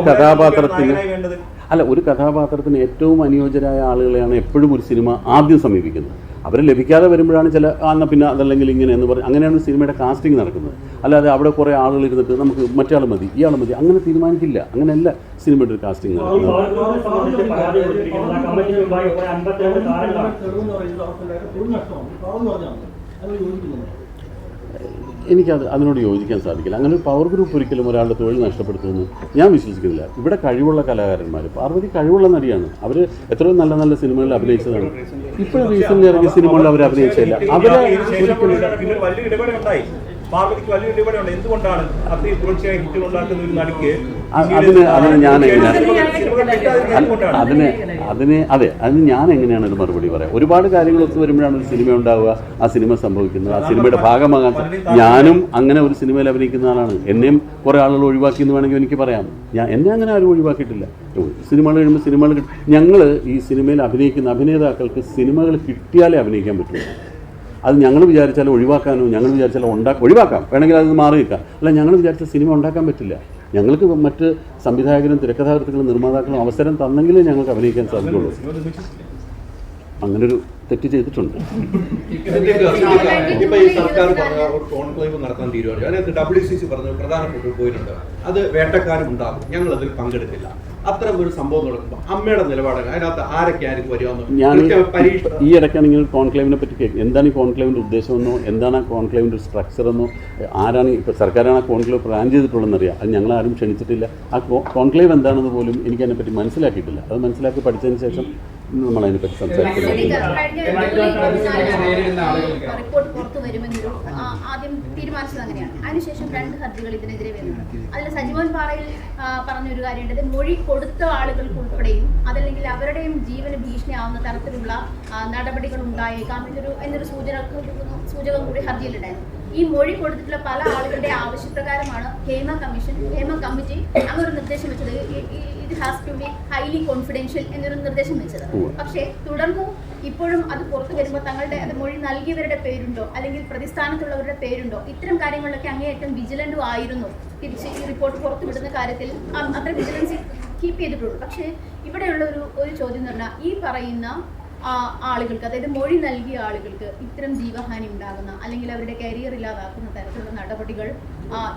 കഥാപാത്രത്തിന് ഏറ്റവും അനുയോജ്യരായ ആളുകളെയാണ് എപ്പോഴും ഒരു സിനിമ ആദ്യം സമീപിക്കുന്നത്. അവരെ ലഭിക്കാതെ വരുമ്പോഴാണ് എന്നാൽ പിന്നെ അതല്ലെങ്കിൽ ഇങ്ങനെ എന്ന് പറഞ്ഞ് അങ്ങനെയാണ് സിനിമയുടെ കാസ്റ്റിംഗ് നടക്കുന്നത്. അല്ലാതെ അവിടെ കുറേ ആളുകൾ ഇരുന്നിട്ട് നമുക്ക് മറ്റേ മതി, ഇയാൾ മതി, അങ്ങനെ തീരുമാനിക്കില്ല. അങ്ങനെയല്ല സിനിമയുടെ ഒരു കാസ്റ്റിംഗ് നടക്കുന്നത്. അതിനോട് യോജിക്കാൻ സാധിക്കില്ല. അങ്ങനെ ഒരു പവർ ഗ്രൂപ്പ് ഒരിക്കലും ഒരാളുടെ തൊഴിൽ നഷ്ടപ്പെടുത്തുമെന്ന് ഞാൻ വിശ്വസിക്കുന്നില്ല. ഇവിടെ കഴിവുള്ള കലാകാരന്മാർ, പാർവതി കഴിവുള്ള നടിയാണ്. അവർ എത്രയോ നല്ല നല്ല സിനിമകളിൽ അഭിനയിച്ചതാണ്. ഇപ്പോഴും റീസെന്റ് ഇറങ്ങിയ സിനിമകളിൽ അവർ അഭിനയിച്ചില്ല. അവരെ പാർവതിക്ക് വലിയ ഇടപെടലുണ്ട്. എന്തുകൊണ്ടാണ് അത്രയും തുടർച്ചയായി ഹിറ്റുകൾ ഉണ്ടാക്കുന്ന ഒരു നടിക്ക് അതിന് ഞാൻ എങ്ങനെയാണ് ഒരു മറുപടി പറയാം? ഒരുപാട് കാര്യങ്ങൾ ഒത്തു വരുമ്പോഴാണ് ഒരു സിനിമ ഉണ്ടാവുക, ആ സിനിമ സംഭവിക്കുന്നത്, ആ സിനിമയുടെ ഭാഗമാകാൻ. ഞാനും അങ്ങനെ ഒരു സിനിമയിൽ അഭിനയിക്കുന്ന ആളാണ്. എന്നെയും കുറേ ആളുകൾ ഒഴിവാക്കിയെന്ന് വേണമെങ്കിൽ എനിക്ക് പറയാം. എന്നെ അങ്ങനെ ആരും ഒഴിവാക്കിയിട്ടില്ല. സിനിമകൾ കഴിയുമ്പോൾ സിനിമകൾ ഞങ്ങൾ ഈ സിനിമയിൽ അഭിനയിക്കുന്ന അഭിനേതാക്കൾക്ക് സിനിമകൾ കിട്ടിയാലേ അഭിനയിക്കാൻ പറ്റുള്ളൂ. അത് ഞങ്ങൾ വിചാരിച്ചാൽ ഒഴിവാക്കാനോ ഞങ്ങൾ വിചാരിച്ചാൽ ഒഴിവാക്കാം, വേണമെങ്കിൽ അത് മാറി നിൽക്കാം. അല്ല, ഞങ്ങൾ വിചാരിച്ച സിനിമ ഉണ്ടാക്കാൻ പറ്റില്ല. ഞങ്ങൾക്ക് മറ്റ് സംവിധായകരും തിരക്കഥാകൃത്തുക്കളും നിർമ്മാതാക്കളും അവസരം തന്നെങ്കിലേ ഞങ്ങൾക്ക് അഭിനയിക്കാൻ സാധിക്കുള്ളൂ. അങ്ങനൊരു തെറ്റ് ചെയ്തിട്ടുണ്ട്. ഇപ്പൊ ഈ സർക്കാർ പറഞ്ഞ ഒരു കോൺക്ലേവ് നടത്താൻ തീരുമാനിച്ചു. അതിനകത്ത് WCC പറഞ്ഞ പ്രധാനപ്പെട്ട പോയിട്ടുണ്ട്. അത് വേട്ടക്കാരും ഉണ്ടാകും, ഞങ്ങൾ അതിൽ പങ്കെടുക്കില്ല. അത്തരം ഒരു സംഭവം നടക്കുമ്പോൾ അമ്മയുടെ നിലപാടാണ് അതിനകത്ത് ആരൊക്കെയായിരിക്കും വരുവാന്ന് ഞാൻ ഈ ഇടയ്ക്കാണ് ഇങ്ങനെ കോൺക്ലേവിനെ പറ്റി കേൾക്കുന്നത്. എന്താണ് ഈ കോൺക്ലേവിൻ്റെ ഉദ്ദേശമെന്നോ എന്താണ് ആ കോൺക്ലേവിൻ്റെ സ്ട്രക്ചറെന്നോ ആരാണ് ഇപ്പോൾ സർക്കാരാണ് ആ കോൺക്ലേവ് പ്ലാൻ ചെയ്തിട്ടുള്ളതെന്നറിയാം. അത് ഞങ്ങളാരും ക്ഷണിച്ചിട്ടില്ല. ആ കോൺക്ലേവ് എന്താണെന്ന് പോലും എനിക്ക് അതിനെപ്പറ്റി മനസ്സിലാക്കിയിട്ടില്ല. അത് മനസ്സിലാക്കി പഠിച്ചതിന് ശേഷം നമ്മളതിനെപ്പറ്റി സംസാരിക്കുന്നത്. റിപ്പോർട്ട് പുറത്തു വരുമെന്നൊരു ആദ്യം തീരുമാനിച്ചത് അങ്ങനെയാണ്. അതിനുശേഷം 2 ഹർജികൾ ഇതിനെതിരെ വരുന്നുണ്ട്. അതിൽ സജിമോൻ പാറയിൽ പറഞ്ഞൊരു കാര്യമുണ്ട്, മൊഴി കൊടുത്ത ആളുകൾക്ക് ഉൾപ്പെടെയും അതല്ലെങ്കിൽ അവരുടെയും ജീവന് ഭീഷണിയാവുന്ന തരത്തിലുള്ള നടപടികൾ ഉണ്ടായേക്കാം എന്നൊരു സൂചകം കൂടി ഹർജിയിലുണ്ടായിരുന്നു. ഈ മൊഴി കൊടുത്തിട്ടുള്ള പല ആളുകളുടെ ആവശ്യപ്രകാരമാണ് ഹേമ കമ്മിറ്റി അങ്ങനൊരു നിർദ്ദേശം വെച്ചത്. It has to be highly confidential എന്നൊരു നിർദ്ദേശം വെച്ചത്. പക്ഷേ തുടർന്ന് ഇപ്പോഴും അത് പുറത്തു വരുമ്പോൾ തങ്ങളുടെ അത് മൊഴി നൽകിയവരുടെ പേരുണ്ടോ അല്ലെങ്കിൽ പ്രതിസ്ഥാനത്തുള്ളവരുടെ പേരുണ്ടോ, ഇത്തരം കാര്യങ്ങളിലൊക്കെ അങ്ങേയറ്റം വിജിലൻറ്റും ആയിരുന്നു. തിരിച്ച് ഈ റിപ്പോർട്ട് പുറത്തുവിടുന്ന കാര്യത്തിൽ അത്ര വിജിലൻസ് കീപ്പ് ചെയ്തിട്ടുള്ളൂ. പക്ഷേ ഇവിടെയുള്ള ഒരു ചോദ്യം എന്ന് പറഞ്ഞാൽ, ഈ പറയുന്ന ആളുകൾക്ക്, അതായത് മൊഴി നൽകിയ ആളുകൾക്ക് ഇത്തരം ജീവഹാനി ഉണ്ടാകുന്ന അല്ലെങ്കിൽ അവരുടെ കരിയർ ഇല്ലാതാക്കുന്ന തരത്തിലുള്ള നടപടികൾ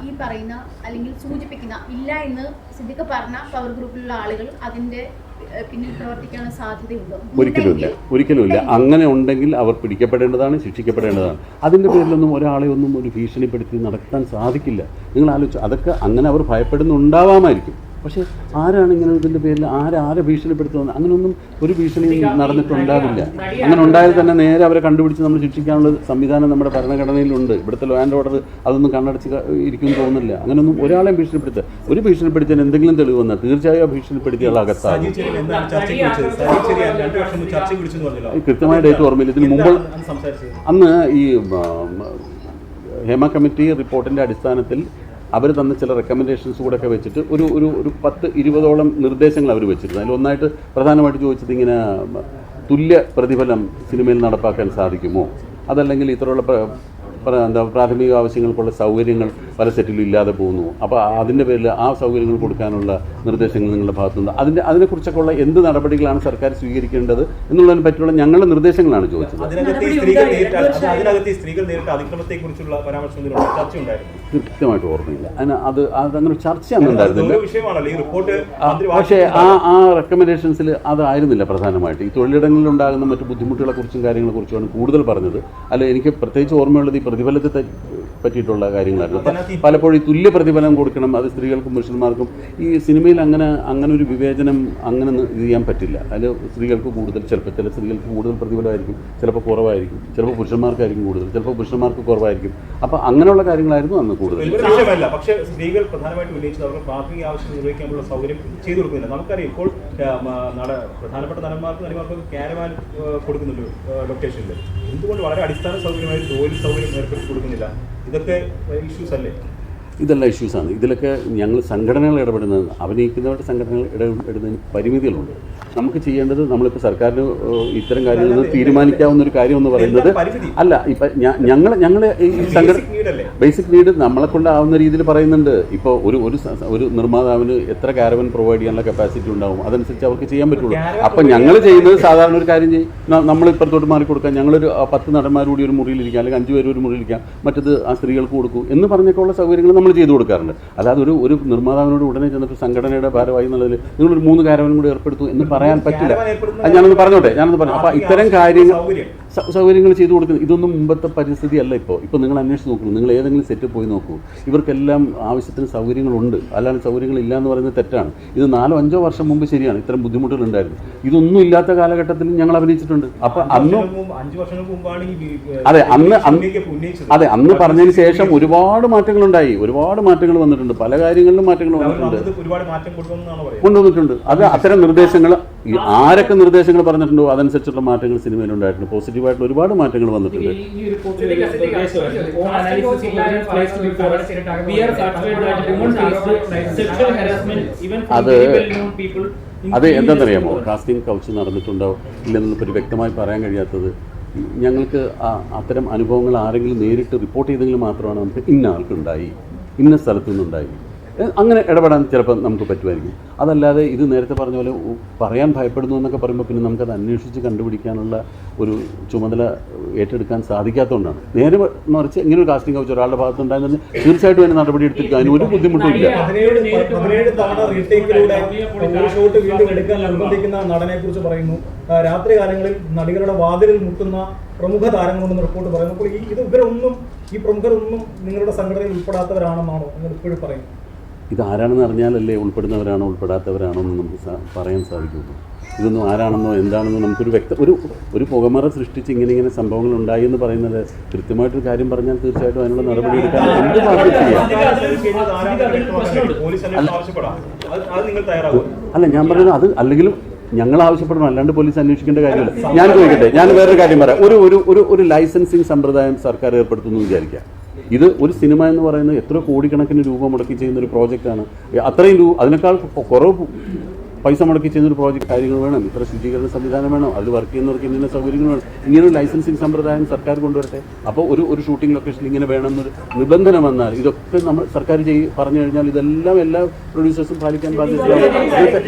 ഈ പറയുന്ന അല്ലെങ്കിൽ സൂചിപ്പിക്കുന്ന ഇല്ല എന്ന് സിദ്ദിഖ് പറഞ്ഞ പവർ ഗ്രൂപ്പിലുള്ള ആളുകൾ അതിൻ്റെ പിന്നിൽ പ്രവർത്തിക്കാനുള്ള സാധ്യതയുണ്ടോ? ഒരിക്കലുമില്ല. അങ്ങനെ ഉണ്ടെങ്കിൽ അവർ പിടിക്കപ്പെടേണ്ടതാണ്, ശിക്ഷിക്കപ്പെടേണ്ടതാണ്. അതിൻ്റെ പേരിലൊന്നും ഒരാളെ ഒന്നും ഒരു ഭീഷണിപ്പെടുത്തി നടത്താൻ സാധിക്കില്ല. നിങ്ങൾ ആലോചിച്ചു, അതൊക്കെ അങ്ങനെ അവർ ഭയപ്പെടുന്നുണ്ടാവാമായിരിക്കും. പക്ഷേ ആരാണ് ഇങ്ങനെ ഇതിൻ്റെ പേരിൽ ആരെ ഭീഷണിപ്പെടുത്തുന്നത്? അങ്ങനെയൊന്നും ഒരു ഭീഷണിയും നടന്നിട്ടുണ്ടാവില്ല. അങ്ങനെ ഉണ്ടായാൽ തന്നെ നേരെ അവരെ കണ്ടുപിടിച്ച് നമ്മൾ ശിക്ഷിക്കാനുള്ള സംവിധാനം നമ്മുടെ ഭരണഘടനയിലുണ്ട്. ഇവിടുത്തെ ലോ ആൻഡ് ഓർഡർ അതൊന്നും കണ്ണടച്ച് ഇരിക്കുമെന്ന് തോന്നുന്നില്ല. അങ്ങനെയൊന്നും ഒരാളെയും ഭീഷണിപ്പെടുത്താൻ എന്തെങ്കിലും തെളിവ് വന്നാൽ തീർച്ചയായും ഭീഷണിപ്പെടുത്തിയ ആൾ അകത്താകും. കൃത്യമായ ഡേറ്റ് ഓർമ്മയില്ല. ഇതിന് മുമ്പ് അന്ന് ഈ ഹേമ കമ്മിറ്റി റിപ്പോർട്ടിൻ്റെ അടിസ്ഥാനത്തിൽ അവർ തന്ന ചില റെക്കമെൻഡേഷൻസ് കൂടെ ഒക്കെ വെച്ചിട്ട് ഒരു 10-20ഓളം നിർദ്ദേശങ്ങൾ അവർ വെച്ചിരുന്നു. അതിലൊന്നായിട്ട് പ്രധാനമായിട്ട് ചോദിച്ചത് ഇങ്ങനെ തുല്യ പ്രതിഫലം സിനിമയിൽ നടപ്പാക്കാൻ സാധിക്കുമോ, അതല്ലെങ്കിൽ ഇത്തരമുള്ള പ്രാഥമിക ആവശ്യങ്ങൾക്കുള്ള സൗകര്യങ്ങൾ പല സെറ്റിലും ഇല്ലാതെ പോകുന്നു. അപ്പോൾ അതിൻ്റെ പേരിൽ ആ സൗകര്യങ്ങൾ കൊടുക്കാനുള്ള നിർദ്ദേശങ്ങൾ നിങ്ങളുടെ ഭാഗത്തുനിന്ന് അതിനെക്കുറിച്ചൊക്കെ ഉള്ള എന്ത് നടപടികളാണ് സർക്കാർ സ്വീകരിക്കേണ്ടത് എന്നുള്ളതിനെ പറ്റിയുള്ള ഞങ്ങളുടെ നിർദ്ദേശങ്ങളാണ് ചോദിച്ചത്. അതിനകത്ത് ഈ സ്ത്രീകൾ നേരിട്ട അതിക്രമത്തെക്കുറിച്ചുള്ള പരാമർശം ചർച്ച ഉണ്ടായിരുന്നു. കൃത്യമായിട്ട് ഓർമ്മയില്ല. അതങ്ങനെ ചർച്ചയൊന്നും ഉണ്ടായിരുന്നില്ല. വിഷയമാണല്ലോ ഈ റിപ്പോർട്ട്. പക്ഷേ ആ റെക്കമെൻഡേഷൻസിൽ അതായിരുന്നില്ല പ്രധാനമായിട്ട്. ഈ തൊഴിലിടങ്ങളിൽ ഉണ്ടാകുന്ന മറ്റു ബുദ്ധിമുട്ടുകളെക്കുറിച്ചും കാര്യങ്ങളെക്കുറിച്ചുമാണ് കൂടുതൽ പറഞ്ഞത്. അല്ല, എനിക്ക് പ്രത്യേകിച്ച് ഓർമ്മയുള്ളത് ഈ പ്രതിഫലത്തെ പറ്റിയിട്ടുള്ള കാര്യങ്ങളായിരുന്നു. പലപ്പോഴും ഈ തുല്യ പ്രതിഫലം കൊടുക്കണം, അത് സ്ത്രീകൾക്കും പുരുഷന്മാർക്കും. ഈ സിനിമയിൽ അങ്ങനെ ഒരു വിവേചനം അങ്ങനെ ഇത് ചെയ്യാൻ പറ്റില്ല. അതിൽ സ്ത്രീകൾക്ക് കൂടുതൽ, ചിലപ്പോൾ ചില സ്ത്രീകൾക്ക് കൂടുതൽ പ്രതിഫലമായിരിക്കും, ചിലപ്പോൾ കുറവായിരിക്കും, ചിലപ്പോൾ പുരുഷന്മാർക്കായിരിക്കും കൂടുതൽ, ചിലപ്പോൾ പുരുഷന്മാർക്ക് കുറവായിരിക്കും. അപ്പോൾ അങ്ങനെയുള്ള കാര്യങ്ങളായിരുന്നു അന്ന് കൂടുതൽ. വിഷയമല്ല, പക്ഷേ സ്ത്രീകൾ പ്രധാനമായിട്ട് ഉന്നയിച്ചത് അവർക്ക് പ്രാഥമിക ആവശ്യം നിർവഹിക്കാനുള്ള സൗകര്യം ചെയ്തു കൊടുക്കുന്നില്ല. നമുക്കറിയാം ഇപ്പോൾ പ്രധാനപ്പെട്ട നടിമാർക്ക് ക്യാരവാൻ കൊടുക്കുന്നുണ്ട് ലൊക്കേഷനിൽ. എന്തുകൊണ്ട് വളരെ അടിസ്ഥാന സൗകര്യമായി ജോലി സൗകര്യം ഏർപ്പെടുത്തി കൊടുക്കുന്നില്ല? ഇതൊക്കെ ഇഷ്യൂസ് അല്ലേ? ഇതെല്ലാം ഇഷ്യൂസാണ്. ഇതിലൊക്കെ ഞങ്ങൾ സംഘടനകൾ ഇടപെടുന്നത്, അഭിനയിക്കുന്നവരുടെ സംഘടനകൾ ഇടപെടുന്നതിന് പരിമിതികളുണ്ട്. നമുക്ക് ചെയ്യേണ്ടത്, നമ്മളിപ്പോൾ സർക്കാരിന് ഇത്തരം കാര്യങ്ങൾ തീരുമാനിക്കാവുന്ന ഒരു കാര്യം എന്ന് പറയുന്നത് അല്ല. ഇപ്പം ഞങ്ങൾ ഈ സംഘടന ബേസിക് നീഡ് നമ്മളെ കൊണ്ടാവുന്ന രീതിയിൽ പറയുന്നുണ്ട്. ഇപ്പോൾ ഒരു നിർമ്മാതാവിന് എത്ര കാരവൻ പ്രൊവൈഡ് ചെയ്യാനുള്ള കപ്പാസിറ്റി ഉണ്ടാവും, അതനുസരിച്ച് അവർക്ക് ചെയ്യാൻ പറ്റുള്ളൂ. അപ്പം ഞങ്ങൾ ചെയ്യുന്നത് സാധാരണ ഒരു കാര്യം ചെയ്യും, നമ്മൾ ഇപ്പുറത്തോട്ട് മാറിക്കൊടുക്കാം, ഞങ്ങളൊരു 10 നടന്മാരുകൂടി ഒരു മുറിയിലിരിക്കാം, അല്ലെങ്കിൽ 5 പേര് ഒരു മുറിയിലിരിക്കാം, മറ്റത് ആ സ്ത്രീകൾക്ക് കൊടുക്കും എന്ന് പറഞ്ഞൊക്കെ ഉള്ള സൗകര്യങ്ങൾ നമ്മൾ ചെയ്തു കൊടുക്കാറുണ്ട്. അല്ലാതെ ഒരു നിർമ്മാതാവിനോട് ഉടനെ ചെന്നിട്ട് സംഘടനയുടെ ഭാരമായി എന്നുള്ളതിൽ നിങ്ങളൊരു 3 കാരവനും കൂടി ഏർപ്പെടുത്തും എന്ന് പറയാൻ പറ്റില്ല. ഞാനൊന്ന് പറഞ്ഞോട്ടെ. അപ്പോൾ ഇത്തരം സൗകര്യങ്ങൾ ചെയ്തു കൊടുക്കുന്നത് ഇതൊന്നും മുമ്പത്തെ പരിസ്ഥിതി അല്ല. ഇപ്പോൾ നിങ്ങൾ അന്വേഷിച്ച് നോക്കൂ, നിങ്ങൾ ഏതെങ്കിലും സെറ്റ് പോയി നോക്കൂ, ഇവർക്കെല്ലാം ആവശ്യത്തിന് സൗകര്യങ്ങളുണ്ട്. അല്ലാതെ സൗകര്യങ്ങൾ ഇല്ല എന്ന് പറയുന്നത് തെറ്റാണ്. ഇത് 4-5 വർഷം മുമ്പ് ശരിയാണ് ഇത്തരം ബുദ്ധിമുട്ടുകൾ ഉണ്ടായിരുന്നു. ഇതൊന്നും ഇല്ലാത്ത കാലഘട്ടത്തിൽ ഞങ്ങൾ അഭിനയിച്ചിട്ടുണ്ട്. അപ്പോൾ അന്ന് 5 വർഷങ്ങൾക്ക് മുമ്പാണ് അന്ന് പറഞ്ഞതിന് ശേഷം ഒരുപാട് മാറ്റങ്ങളുണ്ടായി, ഒരുപാട് മാറ്റങ്ങൾ വന്നിട്ടുണ്ട്, പല കാര്യങ്ങളിലും മാറ്റങ്ങൾ വന്നിട്ടുണ്ട്, കൊണ്ടുവന്നിട്ടുണ്ട്. അത് അത്തരം നിർദ്ദേശങ്ങൾ ആരൊക്കെ നിർദ്ദേശങ്ങൾ പറഞ്ഞിട്ടുണ്ടോ അതനുസരിച്ചുള്ള മാറ്റങ്ങൾ സിനിമയിലുണ്ടായിട്ടുണ്ട്. പോസിറ്റീവായിട്ടുള്ള ഒരുപാട് മാറ്റങ്ങൾ വന്നിട്ടുണ്ട്. അത് എന്താണെന്നറിയാമോ, കാസ്റ്റിംഗ് കൗച്ച് നടന്നിട്ടുണ്ടോ ഇല്ലെന്നുള്ളൊരു വ്യക്തമായി പറയാൻ കഴിയാത്തത്. ഞങ്ങൾക്ക് അത്തരം അനുഭവങ്ങൾ ആരെങ്കിലും നേരിട്ട് റിപ്പോർട്ട് ചെയ്തെങ്കിൽ മാത്രമാണ് നമുക്ക് ഇന്ന ആൾക്കുണ്ടായി, ഇന്ന സ്ഥലത്തു നിന്നുണ്ടായി അങ്ങനെ ഇടപെടാൻ ചിലപ്പോൾ നമുക്ക് പറ്റുമായിരിക്കും. അതല്ലാതെ ഇത് നേരത്തെ പറഞ്ഞ പോലെ പറയാൻ ഭയപ്പെടുന്നു എന്നൊക്കെ പറയുമ്പോൾ പിന്നെ നമുക്കത് അന്വേഷിച്ച് കണ്ടുപിടിക്കാനുള്ള ഒരു ചുമതല ഏറ്റെടുക്കാൻ സാധിക്കാത്തതുകൊണ്ടാണ്. നേരെ മറിച്ച് ഇങ്ങനെ ഒരു കാസ്റ്റിംഗ് കൗച്ച് ഒരാളുടെ ഭാഗത്തുണ്ടായിരുന്നത് തീർച്ചയായിട്ടും അതിന് നടപടി എടുത്തിരിക്കാൻ അതിന് ഒരു ബുദ്ധിമുട്ടുമില്ല. 17 തവണ റീടേക്കിലൂടെ ഷോട്ട് വീണ്ടും എടുക്കാൻ നിർബന്ധിക്കുന്ന നടനെ കുറിച്ച് പറയുന്നു. രാത്രികാലങ്ങളിൽ നടികളുടെ വാതിലിൽ മുട്ടുന്ന പ്രമുഖ താരങ്ങളുണ്ടെന്ന് റിപ്പോർട്ട് പറയുന്നു. അപ്പോൾ ഈ പ്രമുഖരൊന്നും നിങ്ങളുടെ സംഘടനയിൽ ഉൾപ്പെടാത്തവരാണെന്നാണോ നിങ്ങൾ ഇപ്പോഴും പറയുന്നത്? ഇതാരാണെന്ന് അറിഞ്ഞാലല്ലേ ഉൾപ്പെടുന്നവരാണോ ഉൾപ്പെടാത്തവരാണോ എന്ന് നമുക്ക് പറയാൻ സാധിക്കുള്ളൂ. ഇതൊന്നും ആരാണെന്നോ എന്താണെന്നോ നമുക്കൊരു ഒരു പുകമറ സൃഷ്ടിച്ച് ഇങ്ങനെ സംഭവങ്ങൾ ഉണ്ടായി എന്ന് പറയുന്നത് കൃത്യമായിട്ടൊരു കാര്യം പറഞ്ഞാൽ തീർച്ചയായിട്ടും അതിനുള്ള നടപടി എടുക്കാൻ എന്ത് പാർട്ടി ചെയ്യാം. അല്ല, ഞാൻ പറയുന്നത് അത് അല്ലെങ്കിലും ഞങ്ങൾ ആവശ്യപ്പെടണം, അല്ലാണ്ട് പോലീസ് അന്വേഷിക്കേണ്ട കാര്യമില്ല. ഞാൻ ചോദിക്കട്ടെ, ഞാൻ വേറൊരു കാര്യം പറയാം. ഒരു ലൈസൻസിങ് സമ്പ്രദായം സർക്കാർ ഏർപ്പെടുത്തുന്നു വിചാരിക്കാം. ഇത് ഒരു സിനിമ എന്ന് പറയുന്നത് എത്ര കോടിക്കണക്കിന് രൂപ മുടക്കി ചെയ്യുന്നൊരു പ്രോജക്റ്റാണ്. അത്രയും അതിനേക്കാൾ കുറവ് പൈസ മുടക്കി ചെയ്യുന്നൊരു പ്രോജക്റ്റ് കാര്യങ്ങൾ വേണം, ഇത്ര ശുചീകരണ സംവിധാനം വേണം, അതിൽ വർക്ക് ചെയ്യുന്നവർക്ക് ഇന്ന സൗകര്യങ്ങൾ വേണം. ഇങ്ങനൊരു ലൈസൻസിങ് സമ്പ്രദായം സർക്കാർ കൊണ്ടുവരട്ടെ. അപ്പോൾ ഒരു ഷൂട്ടിംഗ് ലൊക്കേഷനിൽ ഇങ്ങനെ വേണമെന്നൊരു നിബന്ധന വന്നാൽ ഇതൊക്കെ നമ്മൾ സർക്കാർ പറഞ്ഞു കഴിഞ്ഞാൽ ഇതെല്ലാം എല്ലാ പ്രൊഡ്യൂസേഴ്സും പാലിക്കാൻ ബാധ്യതയാണ്.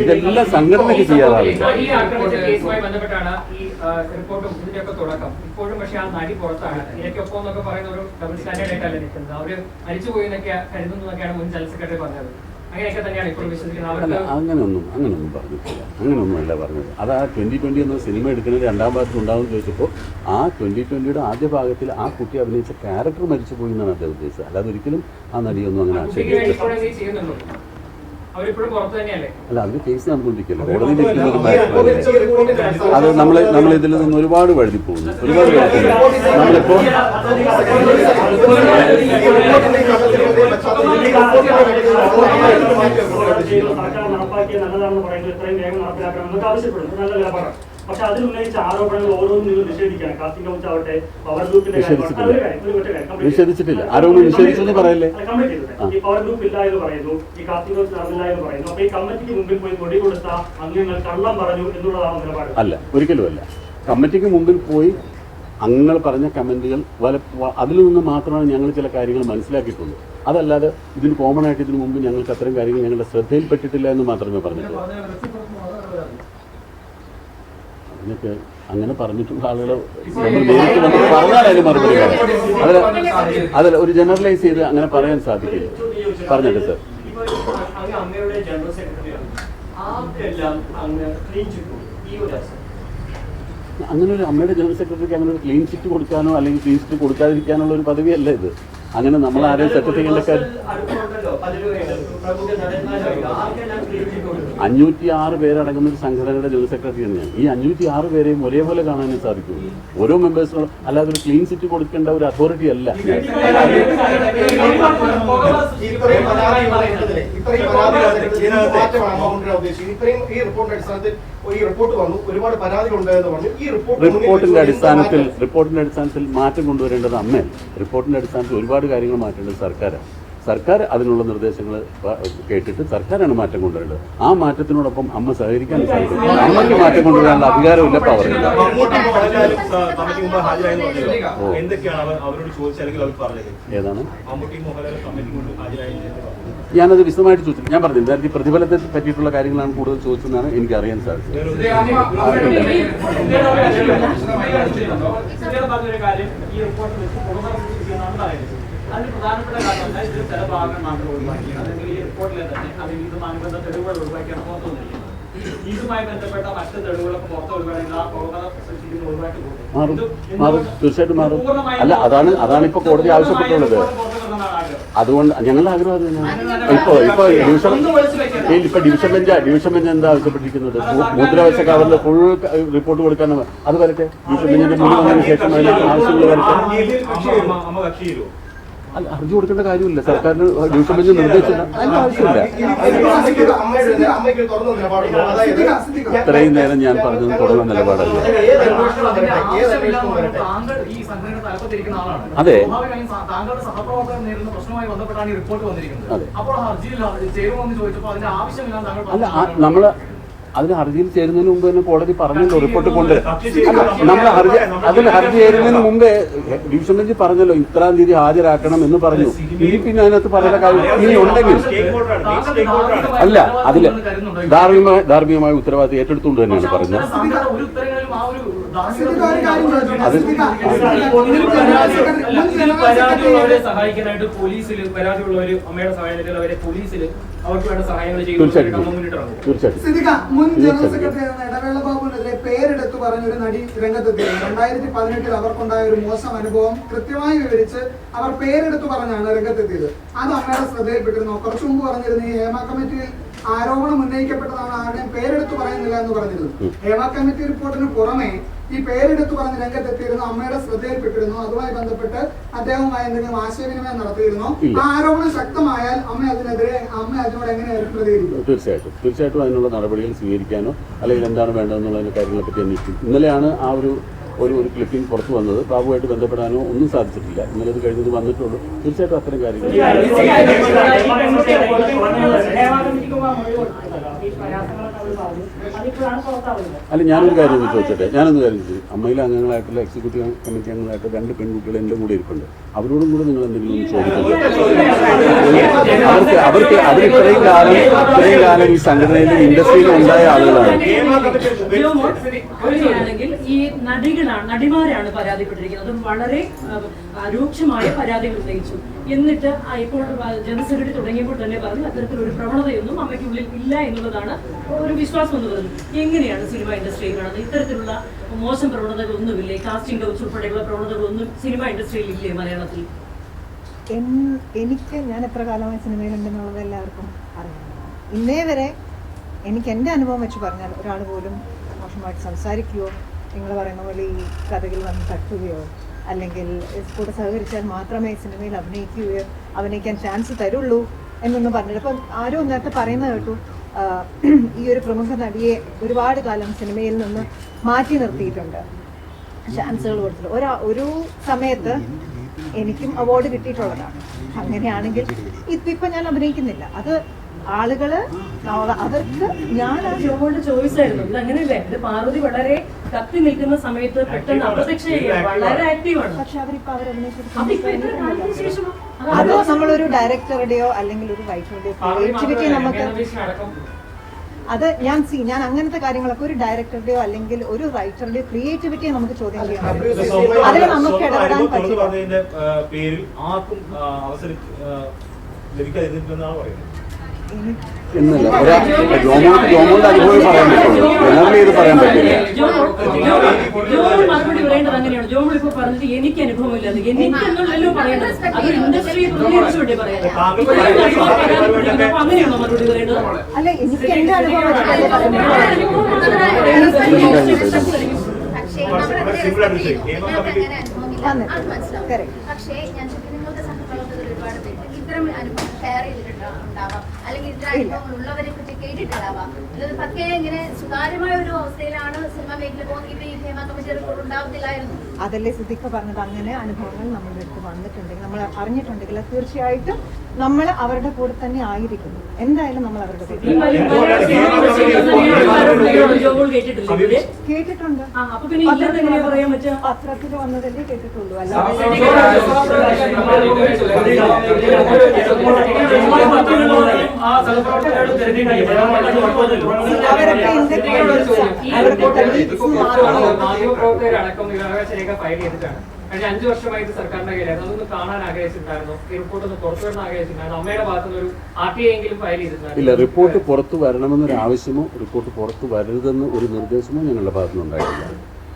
ഇതെല്ലാം സംഘടനയ്ക്ക് ചെയ്യാറാവില്ല. ഇപ്പോഴും പക്ഷേ ആ നടി പുറത്താണ്. ഇതിനൊപ്പം എന്നൊക്കെ പറയുന്ന ഒരു ഡബിൾ സ്റ്റാൻഡേർഡ് ആയിട്ടല്ല നിൽക്കുന്നത്. അവർ മരിച്ചുപോയി എന്നൊക്കെ കരുതുന്നതൊക്കെയാണ് മുൻ ജനറൽ സെക്രട്ടറി പറഞ്ഞത്. അങ്ങനെയൊക്കെ തന്നെയാണ് ഇപ്പോൾ വിശ്വസിക്കുന്നത്. അങ്ങനെയൊന്നും പറഞ്ഞിട്ടില്ല. അങ്ങനെയൊന്നുമല്ല പറഞ്ഞത്. അത് ആ 2020 എന്ന സിനിമ എടുക്കുന്നത് 2ാം ഭാഗത്ത് ഉണ്ടാകുമെന്ന് ചോദിച്ചപ്പോൾ ആ 2020യുടെ ആദ്യ ഭാഗത്തിൽ ആ കുട്ടി അഭിനയിച്ച ക്യാരക്ടർ മരിച്ചുപോയി എന്നാണ് അദ്ദേഹം ഉദ്ദേശിച്ചത്. അല്ലാതെ ഒരിക്കലും ആ നടിയൊന്നും അങ്ങനെ ആക്ഷേപിച്ചിട്ടില്ല. അല്ല, അതിന് കേസ് നടന്നുകൊണ്ടിരിക്കില്ല, കോടതിയിലിരിക്കുന്നത്. അത് നമ്മളിതിൽ നിന്ന് ഒരുപാട് വഴുതി പോകുന്നു. നമ്മളിപ്പോൾ പക്ഷെ അതിൽ ഉന്നയിച്ച ആരോപണങ്ങൾ ഓരോന്നും നിങ്ങൾ നിഷേധിക്കുകയാണ്. കാസ്റ്റിംഗ് കൗച്ച് ആവട്ടെ, പവർ ഗ്രൂപ്പിന്റെ നിഷേധിച്ചിട്ടില്ല. ആരോപണം നിഷേധിച്ചെന്ന് പറയല്ലേ. ഈ പവർ ഗ്രൂപ്പ് ഇല്ല എന്ന് പറയുന്നു, ഈ കാസ്റ്റിംഗ് കൗച്ച് നടന്നില്ല എന്ന് പറയുന്നു. അപ്പൊ ഈ കമ്മിറ്റിക്ക് മുമ്പിൽ പോയി കൊടി കൊടുത്ത അംഗങ്ങൾ കള്ളം പറഞ്ഞു എന്നുള്ളതാണ് നിലപാട്? അല്ല, ഒരിക്കലും അല്ല. കമ്മിറ്റിക്ക് മുമ്പിൽ പോയി അങ്ങൾ പറഞ്ഞ കമൻറ്റുകൾ അതിൽ നിന്ന് മാത്രമാണ് ഞങ്ങൾ ചില കാര്യങ്ങൾ മനസ്സിലാക്കിയിട്ടുള്ളൂ. അതല്ലാതെ ഇതിന് കോമൺ ആയിട്ട് ഇതിനു മുമ്പ് ഞങ്ങൾക്ക് അത്തരം കാര്യങ്ങൾ ഞങ്ങളുടെ ശ്രദ്ധയിൽപ്പെട്ടിട്ടില്ല എന്ന് മാത്രമേ പറഞ്ഞിട്ടുള്ളൂ. അതിനൊക്കെ അങ്ങനെ പറഞ്ഞിട്ടുള്ള ആളുകൾ നമ്മൾ നേരിട്ട് വന്ന് പറഞ്ഞാൽ അതിന് മറുപടി പറയാം. അതിൽ ഒരു ജനറലൈസ് ചെയ്ത് അങ്ങനെ പറയാൻ സാധിക്കില്ല. പറഞ്ഞിട്ട് സാർ അമ്മയുടെ ജനറൽ സെക്രട്ടറിയാണ് ആർക്കെല്ലാം അങ്ങ് ക്ലീൻ ചിറ്റ് ഈ ഒരു അങ്ങനെ ഒരു അമ്മയുടെ ജനറൽ സെക്രട്ടറിക്ക് അങ്ങനെ ഒരു ക്ലീൻ ചിറ്റ് കൊടുക്കാനോ അല്ലെങ്കിൽ ക്ലീൻ ചിറ്റ് കൊടുക്കാതിരിക്കാനുള്ള ഒരു പദവിയല്ല ഇത്. അങ്ങനെ നമ്മൾ ആരെയും സെറ്റ് ചെയ്യേണ്ട കാര്യം 506 പേരടങ്ങുന്ന ഒരു സംഘടനയുടെ ജനറൽ സെക്രട്ടറിയാണ് ഞാൻ. ഈ 506 പേരെയും ഒരേപോലെ കാണാനേ സാധിക്കുള്ളൂ. ഓരോ മെമ്പേഴ്സിനും അല്ലാതെ ഒരു ക്ലീൻ ചിറ്റ് കൊടുക്കേണ്ട ഒരു അതോറിറ്റി അല്ല. റിപ്പോർട്ടിന്റെ അടിസ്ഥാനത്തിൽ മാറ്റം കൊണ്ടുവരേണ്ടത് അമ്മയല്ല. റിപ്പോർട്ടിന്റെ അടിസ്ഥാനത്തിൽ ഒരുപാട് കാര്യങ്ങൾ മാറ്റേണ്ടത് സർക്കാരാണ്. സർക്കാർ അതിനുള്ള നിർദ്ദേശങ്ങൾ കേട്ടിട്ട് സർക്കാരാണ് മാറ്റം കൊണ്ടുവരേണ്ടത്. ആ മാറ്റത്തിനോടൊപ്പം അമ്മ സഹകരിക്കാൻ സാധിക്കും. അമ്മയ്ക്ക് മാറ്റം കൊണ്ടുവരാനുള്ള അധികാരമില്ല, പവറില്ല. ഏതാണ് ഞാനത് വിശദമായിട്ട് ചോദിച്ചു. ഞാൻ പറഞ്ഞു നേരത്തെ പ്രതിഫലത്തെ പറ്റിയിട്ടുള്ള കാര്യങ്ങളാണ് കൂടുതൽ ചോദിച്ചതെന്നാണ് എനിക്ക് അറിയാൻ സാധിച്ചത്. അതിന് പ്രധാനപ്പെട്ട കാരണം ഇതിൽ ചില ഭാഗങ്ങൾ മാത്രം ഒഴിവാക്കിയാണ്, അല്ലെങ്കിൽ ഈ റിപ്പോർട്ടിലെ തന്നെ അല്ലെങ്കിൽ ഇതുമായി ബന്ധ തെളിവുകൾ ഒഴിവാക്കിയാണ് പുറത്തുനിന്നില്ല. ഇതുമായി ബന്ധപ്പെട്ട മറ്റ് തെളിവുകളൊക്കെ പുറത്ത് ഒഴിവാണെങ്കിൽ ആ കോടതി ഒഴിവാക്കി തീർച്ചയായിട്ടും മാറും. അല്ല, അതാണ് ഇപ്പൊ കോടതി ആവശ്യപ്പെട്ടുള്ളത്. അതുകൊണ്ട് ഞങ്ങളുടെ ആഗ്രഹം അത് തന്നെയാണ്. ഇപ്പൊ ഡിവിഷൻ ബെഞ്ച് എന്താ ആവശ്യപ്പെട്ടിരിക്കുന്നത്? മുദ്രാവകാശ കവറിൽ ഫുൾ റിപ്പോർട്ട് കൊടുക്കാൻ അത് വരട്ടെ. ഡിവിഷൻ ബെഞ്ചിന്റെ മുന്നിൽ വന്നതിന് ശേഷം അതിന് ആവശ്യമുള്ള വരട്ടെ. അല്ല, ഹർജി കൊടുക്കേണ്ട കാര്യമില്ല. സർക്കാരിന് ഡിവിഷൻ ബെഞ്ച് നിർദ്ദേശിച്ചില്ല, അതിന്റെ ആവശ്യമില്ല. ഇത്രയും നേരം ഞാൻ പറഞ്ഞത് തുറന്ന നിലപാടല്ല. അതെ, അല്ല, നമ്മള് അതിന് ഹർജിയിൽ ചേരുന്നതിന് മുമ്പ് തന്നെ കോടതി പറഞ്ഞല്ലോ റിപ്പോർട്ട് കൊണ്ട്. നമ്മൾ ഹർജി ചേരുന്നതിന് മുമ്പേ ഡിവിഷൻ ബെഞ്ച് പറഞ്ഞല്ലോ ഇത്രാം തീയതി ഹാജരാക്കണം എന്ന് പറഞ്ഞു. ഇനി പിന്നെ അതിനകത്ത് പറയുന്ന കാര്യം ഇനി ഉണ്ടെങ്കിൽ അല്ല, അതില് ധാർമ്മികമായ ഉത്തരവാദിത്വം ഏറ്റെടുത്തുകൊണ്ട് തന്നെയാണ് പറഞ്ഞത്. പരാതിയുള്ളവരെ സഹായിക്കാനായിട്ട് പോലീസിൽ പരാതിയുള്ളവര് അമ്മയുടെ സഹായത്തിൽ അവരെ പോലീസിൽ അവർക്ക് വേണ്ട സഹായങ്ങൾ മുൻ ജനറൽ സെക്രട്ടറി ഇടവേള ബാബുവിനെതിരെ പേരെടുത്ത് പറഞ്ഞൊരു നടി രംഗത്തെത്തി. 2018 അവർക്കുണ്ടായ ഒരു മോശം അനുഭവം കൃത്യമായി വിവരിച്ച് അവർ പേരെടുത്ത് പറഞ്ഞാണ് രംഗത്തെത്തിയത്. അത് അമ്മയുടെ ശ്രദ്ധയിൽപ്പെട്ടിരുന്നു. കുറച്ചു മുമ്പ് പറഞ്ഞിരുന്നു ഈ ഹേമ കമ്മിറ്റിയിൽ ആരോപണം ഉന്നയിക്കപ്പെട്ടതാണ്, ആരുടെയും പേരെടുത്ത് പറയുന്നില്ല എന്ന് പറഞ്ഞിരുന്നു. ഹേമ കമ്മിറ്റി റിപ്പോർട്ടിന് പുറമെ ഈ പേരെടുത്ത് പറഞ്ഞ് രംഗത്തെത്തിയിരുന്നു, അമ്മയുടെ ശ്രദ്ധയിൽപ്പെട്ടിരുന്നു. അതുമായി ബന്ധപ്പെട്ട് അദ്ദേഹവുമായി എന്തെങ്കിലും ആശയവിനിമയം നടത്തിയിരുന്നു. ആ ആരോപണം ശക്തമായാൽ അമ്മ അതിനോട് എങ്ങനെയായിരിക്കും പ്രതികരിക്കും? തീർച്ചയായിട്ടും അതിനുള്ള നടപടികൾ സ്വീകരിക്കാനോ അല്ലെങ്കിൽ എന്താണ് വേണ്ടതെന്നുള്ള കാര്യങ്ങളെ പറ്റി അന്വേഷിക്കും. ഇന്നലെയാണ് ആ ഒരു ക്ലിപ്പിംഗ് പുറത്തു വന്നത്. ബാബുവായിട്ട് ബന്ധപ്പെടാനോ ഒന്നും സാധിച്ചിട്ടില്ല. ഇന്നലെ അത് കഴിഞ്ഞത് വന്നിട്ടുള്ളൂ. തീർച്ചയായിട്ടും അത്തരം കാര്യങ്ങൾ അല്ല, ഞാനൊരു കാര്യം ചോദിച്ചോട്ടെ. അമ്മയിലെ അംഗങ്ങളായിട്ടുള്ള എക്സിക്യൂട്ടീവ് കമ്മിറ്റി അംഗങ്ങളായിട്ട് 2 പെൺകുട്ടികൾ എൻ്റെ കൂടെ ഇരിപ്പുണ്ട്. അവരോടും കൂടെ നിങ്ങൾ എന്തെങ്കിലും ചോദിക്കുന്നത്? അവർ ഇത്രയും കാലം ഈ സംഘടനയിലും ഇൻഡസ്ട്രിയിലും ഉണ്ടായ ആളുകളാണ്. അങ്ങനെയാണെങ്കിൽ ഈ നടിമാരാണ് പരാതിപ്പെട്ടിരിക്കുന്നത്. വളരെ രൂക്ഷമായ പരാതികൾ ഉന്നയിച്ചു. എന്നിട്ട് ഇപ്പോൾ ജനറൽ സെക്രട്ടറി തുടങ്ങിയപ്പോൾ തന്നെ പറഞ്ഞു അത്തരത്തിലൊരു പ്രവണതയൊന്നും അമ്മയ്ക്കുള്ളിൽ ഇല്ല എന്നുള്ളതാണ് ഒരു വിശ്വാസം എന്ന് പറഞ്ഞു. എങ്ങനെയാണ് സിനിമ ഇൻഡസ്ട്രിയിൽ കാണുന്നത്? ഇത്തരത്തിലുള്ള മോശം പ്രവണതകളൊന്നുമില്ലേ? കാസ്റ്റിംഗ് കൗച്ച് ഉൾപ്പെടെയുള്ള പ്രവണതകളൊന്നും സിനിമ ഇൻഡസ്ട്രിയിൽ ഇല്ലേ മലയാളത്തിൽ? ഞാൻ എത്ര കാലമായി സിനിമയിലുണ്ടെന്നുള്ളത് എല്ലാവർക്കും അറിയാം. ഇന്നേ വരെ എനിക്ക് എൻ്റെ അനുഭവം വെച്ച് പറഞ്ഞാൽ ഒരാൾ പോലും മോശമായിട്ട് സംസാരിക്കുകയോ നിങ്ങൾ പറയുന്ന പോലെ ഈ കഥകൾ വന്ന് തട്ടുകയോ അല്ലെങ്കിൽ കൂടെ സഹകരിച്ചാൽ മാത്രമേ സിനിമയിൽ അഭിനയിക്കാൻ ചാൻസ് തരുള്ളൂ എന്നൊന്നും പറഞ്ഞില്ല. അപ്പം ആരോ നേരത്തെ പറയുന്നത് കേട്ടു, ഈ ഒരു പ്രമുഖ നടിയെ ഒരുപാട് കാലം സിനിമയിൽ നിന്ന് മാറ്റി നിർത്തിയിട്ടുണ്ട്, ചാൻസുകൾ കൊടുത്തില്ല. ഒരു സമയത്ത് എനിക്കും അവാർഡ് കിട്ടിയിട്ടുള്ളതാണ്. അങ്ങനെയാണെങ്കിൽ ഇപ്പം ഞാൻ അഭിനയിക്കുന്നില്ല. ആളുകള് അവർക്ക് ഞാൻ ജോമോളുടെ ചോയ്സ് ആയിരുന്നു. ഇത് അങ്ങനെയല്ലേ? ഇത് പാർവതി വളരെ കത്തി നിൽക്കുന്ന സമയത്ത് പെട്ടെന്ന് അപ്രത്യക്ഷ ചെയ്യുക വളരെ ആക്റ്റീവാണ്. പക്ഷെ അവരിപ്പോ അവരതിനെ കുറിച്ച് അതോ നമ്മളൊരു ഡയറക്ടറുടെയോ അല്ലെങ്കിൽ ഒരു റൈറ്ററുടെയോ ക്രിയേറ്റിവിറ്റി നമുക്ക് അത് ഞാൻ അങ്ങനത്തെ കാര്യങ്ങളൊക്കെ ഒരു ഡയറക്ടറുടെയോ അല്ലെങ്കിൽ ഒരു റൈറ്ററുടെയോ ക്രിയേറ്റിവിറ്റിയെ നമുക്ക് ചോദ്യം ചെയ്യാൻ അതിൽ നമുക്ക് ഇടപെടാൻ പറ്റില്ല. പേരിൽ ആർക്കും അവസരം ലഭിക്കാതിരുന്നില്ലെന്നാണ് പറയുന്നത്. എന്നല്ല ജോമോളുടെ അനുഭവം പറയാൻ പറ്റുള്ളൂ, ജനറലി ഇത് പറയാൻ പറ്റില്ല. മറുപടി പറയേണ്ടത് അങ്ങനെയാണ്. ജോമോൾ ഇപ്പൊ പറഞ്ഞത് എനിക്ക് അനുഭവമില്ലാതെ എനിക്കെന്നുള്ളല്ലോ പറയേണ്ടത്. അത് ഇൻഡസ്ട്രി പ്രതികരിച്ചുകൊണ്ടേ പറയാം. അങ്ങനെയാണോ മറുപടി പറയേണ്ടത്? അല്ല, എനിക്ക് എന്റെ അനുഭവം പക്ഷേ ഞാൻ നിങ്ങളുടെ സഹപ്രവർത്തകർ ഒരുപാട് പേര് ഇത്തരം അനുഭവം ഷെയർ ചെയ്തിട്ടുണ്ടാവാം, അല്ലെങ്കിൽ ഇത്തരം അനുഭവങ്ങൾ ഉള്ളവരെ കുറിച്ച് കേട്ടിട്ടുണ്ടാവാം. അല്ലാതെ പക്കെ ഇങ്ങനെ സുതാര്യമായ ഒരു അവസ്ഥയിലാണ് സിനിമ മേഖല പോകുന്നത്. ഈ ഹേമ കമ്മിറ്റി റിപ്പോർട്ട് ഉണ്ടാവത്തില്ലായിരുന്നു. അതല്ലേ സിദ്ദിഖ പറഞ്ഞത്, അങ്ങനെ അനുഭവങ്ങൾ നമ്മളുടെ അടുത്ത് വന്നിട്ടുണ്ടെങ്കിൽ, നമ്മൾ അറിഞ്ഞിട്ടുണ്ടെങ്കിൽ തീർച്ചയായിട്ടും നമ്മൾ അവരുടെ കൂടെ തന്നെ ആയിരിക്കുന്നു. എന്തായാലും നമ്മൾ അവരുടെ കൂടെ കേട്ടിട്ടുണ്ട്. പത്രത്തിൽ വന്നതല്ലേ കേട്ടിട്ടുള്ളൂ. ഫയൽ ചെയ്തിട്ടാണ്. കഴിഞ്ഞ 5 വർഷമായിട്ട് സർക്കാരിന്റെ കയ്യിലായിരുന്നു. അതൊന്ന് കാണാൻ ആഗ്രഹിച്ചിട്ടുണ്ടായിരുന്നു. ഈ റിപ്പോർട്ട് ഒന്ന് പുറത്തു വരണം ആഗ്രഹിച്ചിട്ടുണ്ടായിരുന്നു. അമ്മയുടെ ഭാഗത്തുനിന്ന് ഒരു RTI എങ്കിലും ഫയൽ ചെയ്തിട്ടുണ്ടായിരുന്നു. ഇല്ല, റിപ്പോർട്ട് പുറത്തു വരണമെന്നൊരു ആവശ്യമോ റിപ്പോർട്ട് പുറത്തു വരരുതെന്ന് ഒരു നിർദ്ദേശമോ ഞങ്ങളുടെ ഭാഗത്തുനിന്ന് ഉണ്ടായിട്ടില്ല.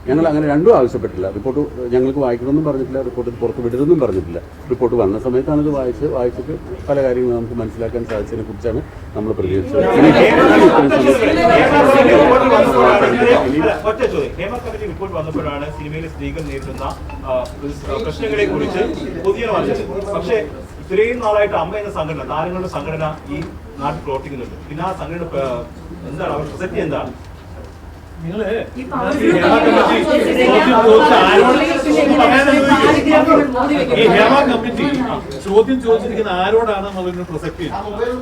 ഞങ്ങൾ അങ്ങനെ രണ്ടും ആവശ്യപ്പെട്ടില്ല. റിപ്പോർട്ട് ഞങ്ങൾക്ക് വായിക്കണമെന്നും പറഞ്ഞിട്ടില്ല, റിപ്പോർട്ട് പുറത്ത് വിടരുതെന്നും പറഞ്ഞിട്ടില്ല. റിപ്പോർട്ട് വന്ന സമയത്താണ് ഇത് വായിച്ചിട്ട് പല കാര്യങ്ങളും നമുക്ക് മനസ്സിലാക്കാൻ സാധിച്ചതിനെ കുറിച്ചാണ് നമ്മൾ പ്രതികരിച്ചത്. ഒറ്റ ചോദ്യം, ഹേമ കമ്മിറ്റി റിപ്പോർട്ട് വന്നപ്പോഴാണ് സിനിമയിലെ സ്ത്രീകൾ നേരിടുന്ന പ്രശ്നങ്ങളെ കുറിച്ച് പൊതുജനം അറിഞ്ഞത്. പക്ഷേ ഇത്രയും നാളായിട്ട് അമ്മ എന്ന സംഘടന, താരങ്ങളുടെ സംഘടന ഈ നാട്ടിൽ പ്രവർത്തിക്കുന്നുണ്ട്. പിന്നെ ആ സംഘടന എന്താണ് അവരുടെ പ്രസക്തി എന്താണ്? നിങ്ങള് ഈ ഹേമ കമ്മിറ്റി ചോദ്യം ചോദിച്ചിരിക്കുന്ന ആരോടാണ് എന്നുള്ളതിന് പ്രസക്തി.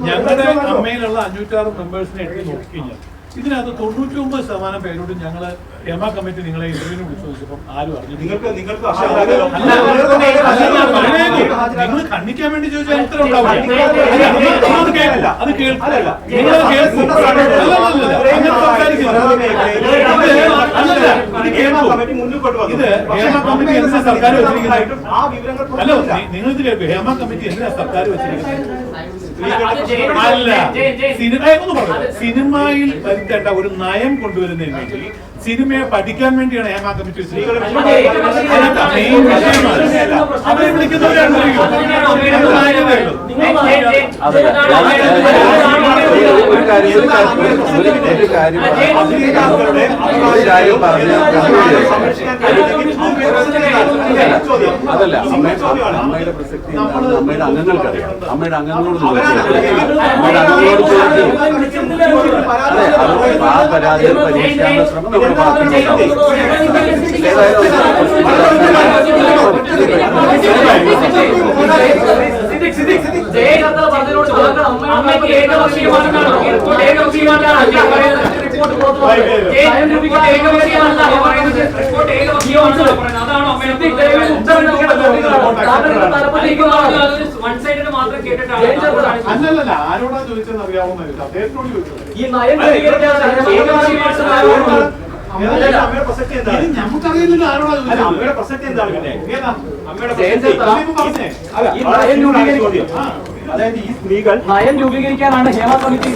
ഞങ്ങളുടെ അമ്മയിലുള്ള 506 മെമ്പേഴ്സിനെ എടുത്ത് നോക്കിക്കഴിഞ്ഞാൽ ഇതിനകത്ത് 99% പേരോട് ഞങ്ങള് ഹേമ കമ്മിറ്റി നിങ്ങളെ ഇന്റർവ്യൂവിന് വിളിച്ചു ചോദിച്ചപ്പം ആരും അറിഞ്ഞു. നിങ്ങൾ ഖണ്ഡിക്കാൻ വേണ്ടി ചോദിച്ചാൽ ഉത്തരം ഉണ്ടാവില്ല. അത് കേൾക്കില്ല. നിങ്ങൾ ഇത് ഹേമ കമ്മിറ്റി എന്തിനാ സർക്കാർ വെച്ചിരിക്കുന്നത്? അല്ല, നിങ്ങളിത് കേൾക്കും. ഹേമ കമ്മിറ്റി എന്തിനാ സർക്കാർ വെച്ചിരിക്കുന്നത്? അല്ല, സിനിമയെന്ന് പറഞ്ഞത് സിനിമയിൽ വരുത്തേണ്ട ഒരു നയം കൊണ്ടുവരുന്നതിന് വേണ്ടി സിനിമയെ പഠിക്കാൻ വേണ്ടിയാണ് ഹേമ കമ്മിറ്റി സ്ത്രീകളെ അവരെ വിളിക്കുന്നവരാണ്. അതല്ല, അമ്മയുടെ പ്രസക്തി എന്താണെന്ന് അമ്മയുടെ അംഗങ്ങൾക്കറിയാം. അമ്മയുടെ അംഗങ്ങളോട് അമ്മയുടെ അംഗങ്ങളോട് അതെ, അവർക്ക് ആ പരാതികൾ പരിഹരിക്കാനുള്ള ശ്രമം നമ്മുടെ ഭാഗത്തുനിന്നുണ്ടാവും. അല്ലല്ല, ആരോടാ ചോദിച്ചതെന്ന് അറിയാവുന്ന അദ്ദേഹത്തിനോട് ചോദിച്ചത്. നമുക്കറിയില്ല ആരോടാ ചോദിച്ചത്. അമ്മയുടെ പ്രസക്തി എന്താണ്? പിന്നെ അതായത് ഈ സ്ത്രീകൾ നയം രൂപീകരിക്കാനാണ് ഹേമ കമ്മിറ്റി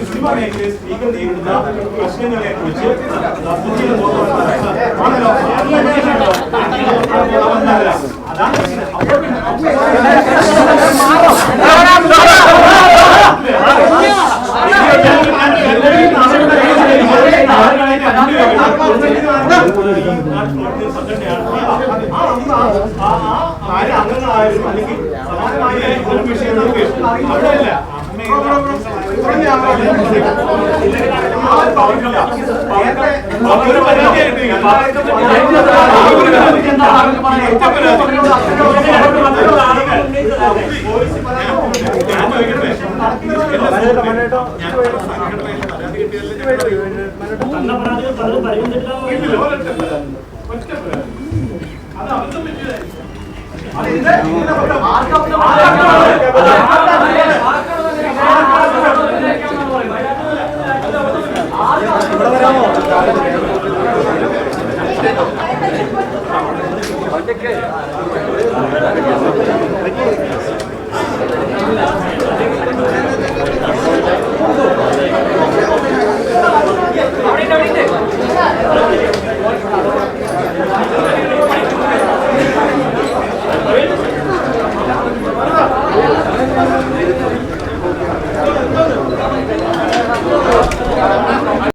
സിനിമ മേഖലയിൽ സ്ത്രീകൾ നേരിടുന്ന പ്രശ്നങ്ങളെ കുറിച്ച് അംഗങ്ങളായാലും അല്ലെങ്കിൽ സമാനമായ വിഷയം അവിടെയല്ല. അമ്മ അവിടെ